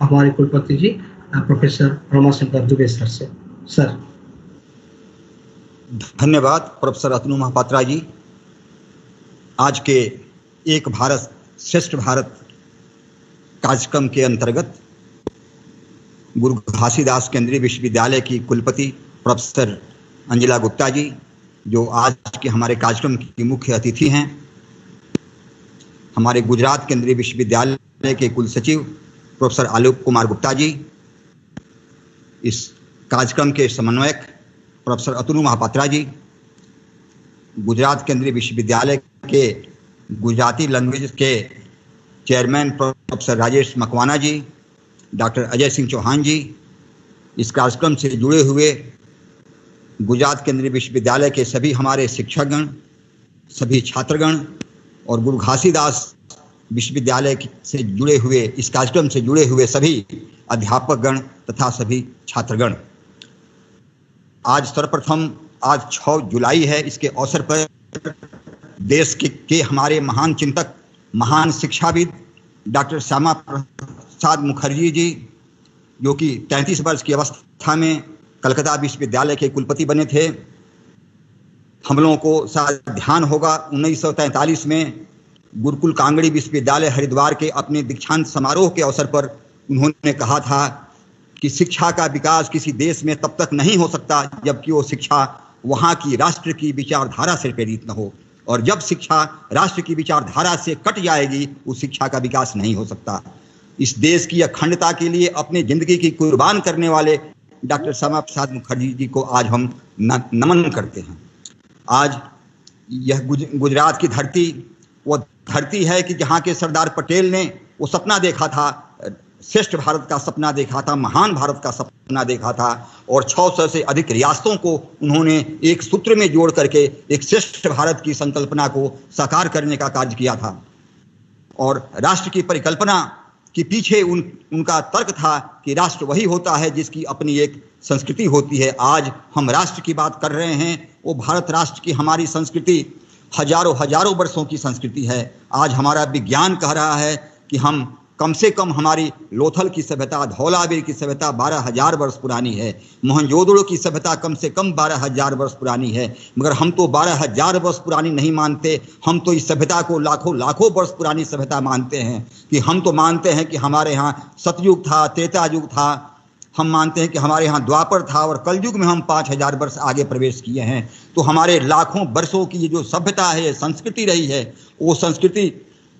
हमारे कुलपति जी प्रोफेसर रमाशंकर दुबे सर से। सर। धन्यवाद प्रोफेसर अतनु महापात्रा जी। आज के एक भारत श्रेष्ठ भारत कार्यक्रम के अंतर्गत गुरु घासीदास केंद्रीय विश्वविद्यालय की कुलपति प्रोफेसर अंजिला गुप्ता जी, जो आज के हमारे कार्यक्रम की मुख्य अतिथि हैं, हमारे गुजरात केंद्रीय विश्वविद्यालय के कुल सचिव प्रोफेसर आलोक कुमार गुप्ता जी, इस कार्यक्रम के समन्वयक प्रोफेसर अतनु महापात्रा जी, गुजरात केंद्रीय विश्वविद्यालय के गुजराती लैंग्वेज के चेयरमैन प्रोफेसर राजेश मकवाना जी, डॉक्टर अजय सिंह चौहान जी, इस कार्यक्रम से जुड़े हुए गुजरात केंद्रीय विश्वविद्यालय के सभी हमारे शिक्षकगण, सभी छात्रगण और गुरु घासीदास विश्वविद्यालय से जुड़े हुए, इस कार्यक्रम से जुड़े हुए सभी अध्यापकगण तथा सभी छात्रगण। आज सर्वप्रथम आज 6 जुलाई है, इसके अवसर पर देश के हमारे महान चिंतक, महान शिक्षाविद डॉक्टर श्यामा प्रसाद मुखर्जी जी, जो कि 33 वर्ष की अवस्था में कलकत्ता विश्वविद्यालय के कुलपति बने थे। हम लोगों को शायद ध्यान होगा 1943 में गुरुकुल कांगड़ी विश्वविद्यालय हरिद्वार के अपने दीक्षांत समारोह के अवसर पर उन्होंने कहा था कि शिक्षा का विकास किसी देश में तब तक नहीं हो सकता जबकि वो शिक्षा वहाँ की राष्ट्र की विचारधारा से प्रेरित न हो, और जब शिक्षा राष्ट्र की विचारधारा से कट जाएगी उस शिक्षा का विकास नहीं हो सकता। इस देश की अखंडता के लिए अपनी जिंदगी की कुर्बान करने वाले डॉक्टर श्यामा प्रसाद मुखर्जी जी को आज हम नमन करते हैं। आज यह गुजरात की धरती वो धरती है कि जहाँ के सरदार पटेल ने वो सपना देखा था, श्रेष्ठ भारत का सपना देखा था, महान भारत का सपना देखा था, और 600 से अधिक रियासतों को उन्होंने एक सूत्र में जोड़ करके एक श्रेष्ठ भारत की संकल्पना को साकार करने का कार्य किया था। और राष्ट्र की परिकल्पना के पीछे उनका तर्क था कि राष्ट्र वही होता है जिसकी अपनी एक संस्कृति होती है। आज हम राष्ट्र की बात कर रहे हैं, वो भारत राष्ट्र की हमारी संस्कृति हजारों वर्षों की संस्कृति है। आज हमारा विज्ञान कह रहा है कि हम कम से कम हमारी लोथल की सभ्यता, धौलावीर की सभ्यता 12,000 वर्ष पुरानी है, मोहनजोदड़ो की सभ्यता कम से कम 12,000 वर्ष पुरानी है, मगर हम तो 12,000 वर्ष पुरानी नहीं मानते। हम तो इस सभ्यता को लाखों वर्ष पुरानी सभ्यता मानते हैं। कि हम तो मानते हैं कि हमारे यहाँ सतयुग था, त्रेता युग था, हम मानते हैं कि हमारे यहाँ द्वापर था, और कलयुग में हम 5,000 वर्ष आगे प्रवेश किए हैं। तो हमारे लाखों वर्षों की ये जो सभ्यता है, संस्कृति रही है, वो संस्कृति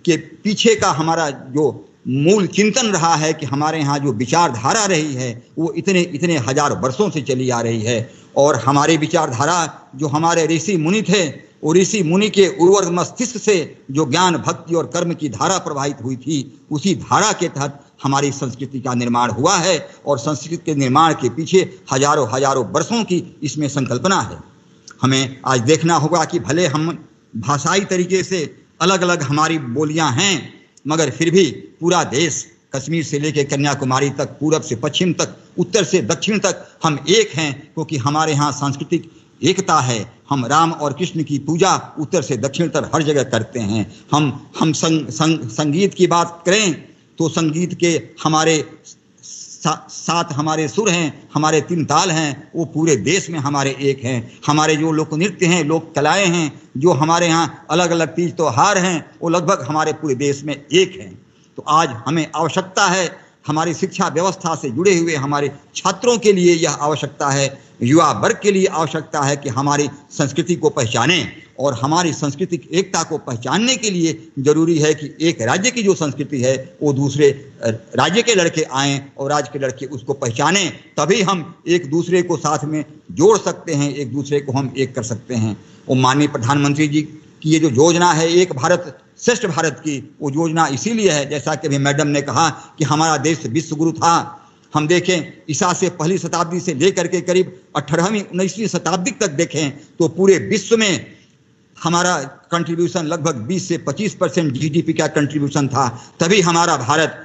के पीछे का हमारा जो मूल चिंतन रहा है कि हमारे यहाँ जो विचारधारा रही है वो इतने हजार वर्षों से चली आ रही है। और हमारे विचारधारा जो हमारे ऋषि मुनि थे, वो ऋषि मुनि के उर्वर मस्तिष्क से जो ज्ञान, भक्ति और कर्म की धारा प्रवाहित हुई थी, उसी धारा के तहत हमारी संस्कृति का निर्माण हुआ है। और संस्कृति के निर्माण के पीछे हजारों वर्षों की इसमें संकल्पना है। हमें आज देखना होगा कि भले हम भाषाई तरीके से अलग अलग हमारी बोलियां हैं, मगर फिर भी पूरा देश कश्मीर से लेकर कन्याकुमारी तक, पूरब से पश्चिम तक, उत्तर से दक्षिण तक हम एक हैं, क्योंकि हमारे यहाँ सांस्कृतिक एकता है। हम राम और कृष्ण की पूजा उत्तर से दक्षिण तक हर जगह करते हैं। हम संगीत की बात करें तो संगीत के हमारे 7 हमारे सुर हैं, हमारे 3 ताल हैं, वो पूरे देश में हमारे एक हैं। हमारे जो लोक नृत्य हैं, लोक कलाएं हैं, जो हमारे यहाँ अलग अलग तीज त्योहार हैं, वो लगभग हमारे पूरे देश में एक हैं। तो आज हमें आवश्यकता है, हमारी शिक्षा व्यवस्था से जुड़े हुए हमारे छात्रों के लिए यह आवश्यकता है, युवा वर्ग के लिए आवश्यकता है कि हमारी संस्कृति को पहचानें। और हमारी सांस्कृतिक एकता को पहचानने के लिए जरूरी है कि एक राज्य की जो संस्कृति है वो दूसरे राज्य के लड़के आएं और राज्य के लड़के उसको पहचानें, तभी हम एक दूसरे को साथ में जोड़ सकते हैं, एक दूसरे को हम एक कर सकते हैं। और माननीय प्रधानमंत्री जी की ये जो योजना है एक भारत श्रेष्ठ भारत की, वो योजना इसीलिए है, जैसा कि अभी मैडम ने कहा कि हमारा देश विश्व गुरु था। हम देखें ईसा से पहली शताब्दी से लेकर के करीब 18वीं 19वीं शताब्दी तक देखें तो पूरे विश्व में हमारा कंट्रीब्यूशन लगभग 20 से 25% जीडीपी का कंट्रीब्यूशन था। तभी हमारा भारत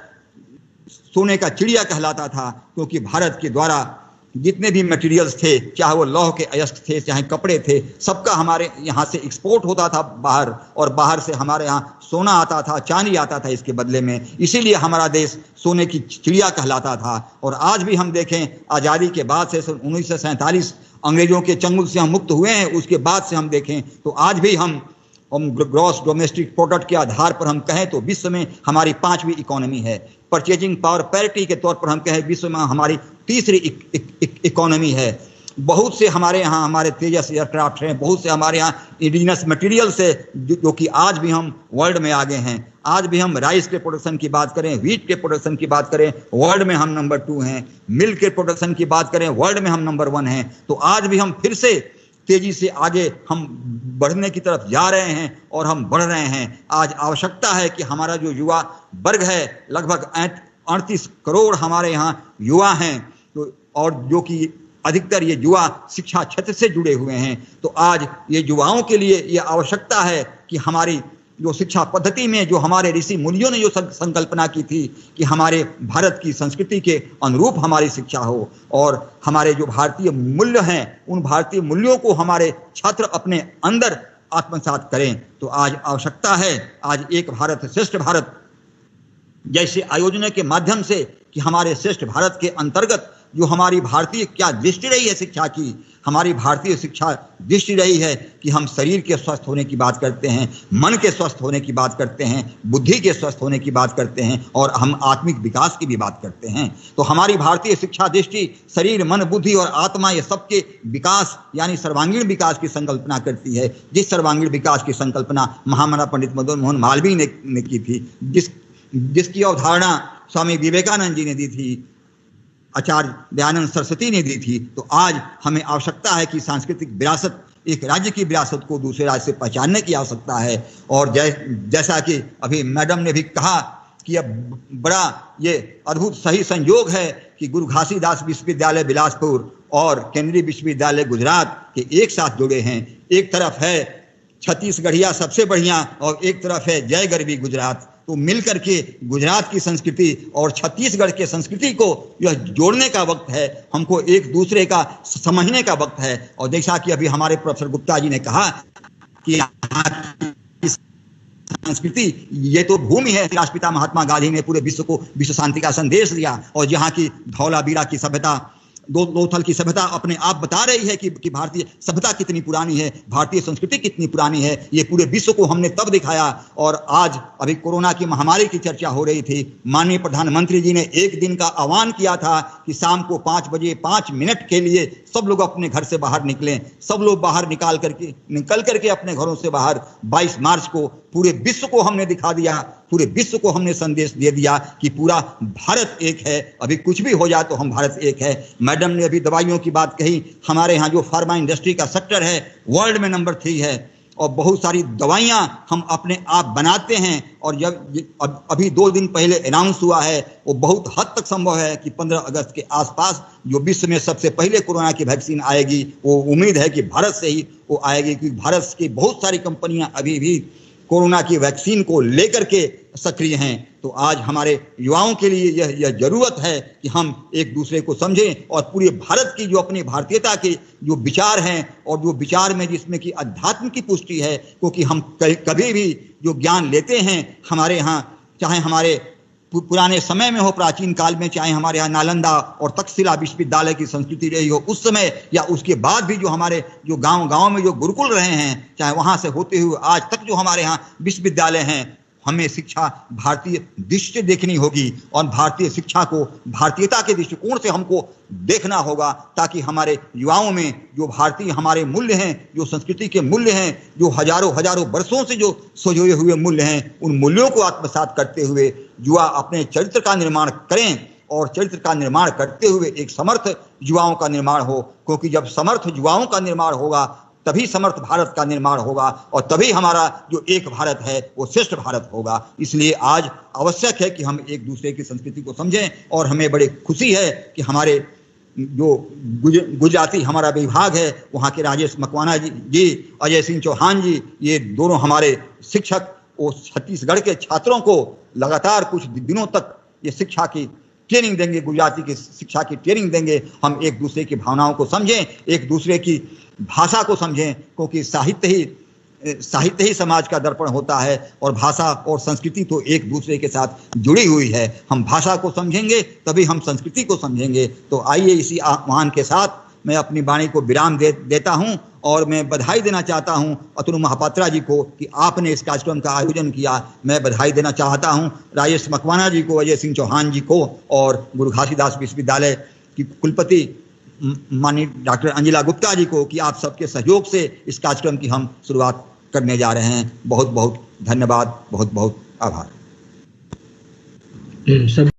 सोने का चिड़िया कहलाता था, क्योंकि भारत के द्वारा जितने भी मटेरियल्स थे, चाहे वो लौह के अयस्क थे, चाहे कपड़े थे, सबका हमारे यहाँ से एक्सपोर्ट होता था बाहर, और बाहर से हमारे यहाँ सोना आता था, चांदी आता था इसके बदले में। इसीलिए हमारा देश सोने की चिड़िया कहलाता था। और आज भी हम देखें, आज़ादी के बाद से 1947 अंग्रेजों के चंगुल से हम मुक्त हुए हैं, उसके बाद से हम देखें तो आज भी हम ग्रॉस डोमेस्टिक प्रोडक्ट के आधार पर हम कहें तो विश्व में हमारी 5वीं इकोनॉमी है। परचेजिंग पावर पैरिटी के तौर पर हम कहें विश्व में हमारी 3री इकोनॉमी है। बहुत से हमारे यहाँ हमारे तेजस एयरक्राफ्ट हैं, बहुत से हमारे यहाँ इंडिजिनस मटेरियल्स है जो कि आज भी हम वर्ल्ड में आगे हैं। आज भी हम राइस के प्रोडक्शन की बात करें, व्हीट के प्रोडक्शन की बात करें, वर्ल्ड में हम नंबर 2 हैं। मिल्क के प्रोडक्शन की बात करें, वर्ल्ड में हम नंबर 1 हैं। तो आज भी हम फिर से तेजी से आगे हम बढ़ने की तरफ जा रहे हैं और हम बढ़ रहे हैं। आज आवश्यकता है कि हमारा जो युवा वर्ग है, लगभग 38 करोड़ हमारे यहाँ युवा हैं, तो और जो कि अधिकतर ये युवा शिक्षा क्षेत्र से जुड़े हुए हैं। तो आज ये युवाओं के लिए ये आवश्यकता है कि हमारी जो शिक्षा पद्धति में जो हमारे ऋषि मुनियों ने जो संकल्पना की थी कि हमारे भारत की संस्कृति के अनुरूप हमारी शिक्षा हो, और हमारे जो भारतीय मूल्य हैं उन भारतीय मूल्यों को हमारे छात्र अपने अंदर आत्मसात करें। तो आज आवश्यकता है, आज एक भारत श्रेष्ठ भारत जैसे आयोजन के माध्यम से कि हमारे श्रेष्ठ भारत के अंतर्गत जो हमारी भारतीय क्या दृष्टि रही है शिक्षा की, हमारी भारतीय शिक्षा दृष्टि रही है कि हम शरीर के स्वस्थ होने की बात करते हैं, मन के स्वस्थ होने की बात करते हैं, बुद्धि के स्वस्थ होने की बात करते हैं और हम आत्मिक विकास की भी बात करते हैं। तो हमारी भारतीय शिक्षा दृष्टि शरीर, मन, बुद्धि और आत्मा ये सबके विकास यानी सर्वांगीण विकास की संकल्पना करती है। जिस सर्वांगीण विकास की संकल्पना महामना पंडित मदन मोहन मालवीय ने की थी, जिसकी अवधारणा स्वामी विवेकानंद जी ने दी थी, आचार्य दयानंद सरस्वती ने दी थी। तो आज हमें आवश्यकता है कि सांस्कृतिक विरासत, एक राज्य की विरासत को दूसरे राज्य से पहचानने की आवश्यकता है। और जैसा कि अभी मैडम ने भी कहा कि अब बड़ा ये अद्भुत सही संयोग है कि गुरु घासीदास विश्वविद्यालय बिलासपुर और केंद्रीय विश्वविद्यालय गुजरात के एक साथ जुड़े हैं। एक तरफ है छत्तीसगढ़िया सबसे बढ़िया और एक तरफ है जय गरवी गुजरात। तो मिलकर के गुजरात की संस्कृति और छत्तीसगढ़ के संस्कृति को यह जोड़ने का वक्त है, हमको एक दूसरे का समझने का वक्त है। और जैसा कि अभी हमारे प्रोफेसर गुप्ता जी ने कहा कि संस्कृति ये तो भूमि है, राष्ट्रपिता महात्मा गांधी ने पूरे विश्व को विश्व शांति का संदेश दिया और जहाँ की धौलावीरा की सभ्यता, लोथल की सभ्यता अपने आप बता रही है कि भारतीय सभ्यता कितनी पुरानी है, भारतीय संस्कृति कितनी पुरानी है। ये पूरे विश्व को हमने तब दिखाया। और आज अभी कोरोना की महामारी की चर्चा हो रही थी, माननीय प्रधानमंत्री जी ने एक दिन का आह्वान किया था कि शाम को 5 बजे 5 मिनट के लिए सब लोग अपने घर से बाहर निकलें। सब लोग बाहर निकल करके अपने घरों से बाहर 22 मार्च को पूरे विश्व को हमने दिखा दिया, पूरे विश्व को हमने संदेश दे दिया कि पूरा भारत एक है। अभी कुछ भी हो जाए तो हम भारत एक है। मैडम ने अभी दवाइयों की बात कही, हमारे यहाँ जो फार्मा इंडस्ट्री का सेक्टर है वर्ल्ड में नंबर 3 है और बहुत सारी दवाइयाँ हम अपने आप बनाते हैं। और जब अभी 2 दिन पहले अनाउंस हुआ है, वो बहुत हद तक संभव है कि 15 अगस्त के आसपास जो विश्व में सबसे पहले कोरोना की वैक्सीन आएगी, वो उम्मीद है कि भारत से ही वो आएगी, क्योंकि भारत की बहुत सारी कंपनियां अभी भी कोरोना की वैक्सीन को लेकर के सक्रिय हैं। तो आज हमारे युवाओं के लिए यह जरूरत है कि हम एक दूसरे को समझें और पूरे भारत की जो अपनी भारतीयता के जो विचार हैं और जो विचार में जिसमें कि अध्यात्म की पुष्टि है, क्योंकि हम कभी भी जो ज्ञान लेते हैं हमारे यहाँ, चाहे हमारे पुराने समय में हो, प्राचीन काल में, चाहे हमारे यहाँ नालंदा और तक्षशिला विश्वविद्यालय की संस्कृति रही हो उस समय या उसके बाद भी जो हमारे जो गांव में जो गुरुकुल रहे हैं, चाहे वहां से होते हुए आज तक जो हमारे यहाँ विश्वविद्यालय हैं, हमें शिक्षा भारतीय दृष्टि से देखनी होगी और भारतीय शिक्षा को भारतीयता के दृष्टिकोण से हमको देखना होगा, ताकि हमारे युवाओं में जो भारतीय हमारे मूल्य हैं, जो संस्कृति के मूल्य हैं, जो हजारों वर्षों से जो सजोए हुए मूल्य हैं, उन मूल्यों को आत्मसात करते हुए युवा अपने चरित्र का निर्माण करें और चरित्र का निर्माण करते हुए एक समर्थ युवाओं का निर्माण हो। क्योंकि जब समर्थ युवाओं का निर्माण होगा तभी समर्थ भारत का निर्माण होगा और तभी हमारा जो एक भारत है वो श्रेष्ठ भारत होगा। इसलिए आज आवश्यक है कि हम एक दूसरे की संस्कृति को समझें। और हमें बड़ी खुशी है कि हमारे जो गुजराती हमारा विभाग है, वहाँ के राजेश मकवाना जी, अजय सिंह चौहान जी, ये दोनों हमारे शिक्षक वो छत्तीसगढ़ के छात्रों को लगातार कुछ दिनों तक ये शिक्षा की ट्रेनिंग देंगे, गुजराती की शिक्षा की ट्रेनिंग देंगे। हम एक दूसरे की भावनाओं को समझें, एक दूसरे की भाषा को समझें, क्योंकि साहित्य ही समाज का दर्पण होता है और भाषा और संस्कृति तो एक दूसरे के साथ जुड़ी हुई है। हम भाषा को समझेंगे तभी हम संस्कृति को समझेंगे। तो आइए इसी आह्वान के साथ मैं अपनी वाणी को विराम देता हूं और मैं बधाई देना चाहता हूं अतनु महापात्रा जी को कि आपने इस कार्यक्रम का आयोजन किया। मैं बधाई देना चाहता हूं राजेश मकवाना जी को, अजय सिंह चौहान जी को और गुरु घासीदास विश्वविद्यालय की कुलपति माननीय डॉक्टर अंजिला गुप्ता जी को कि आप सबके सहयोग से इस कार्यक्रम की हम शुरुआत करने जा रहे हैं। बहुत बहुत धन्यवाद, बहुत बहुत आभार।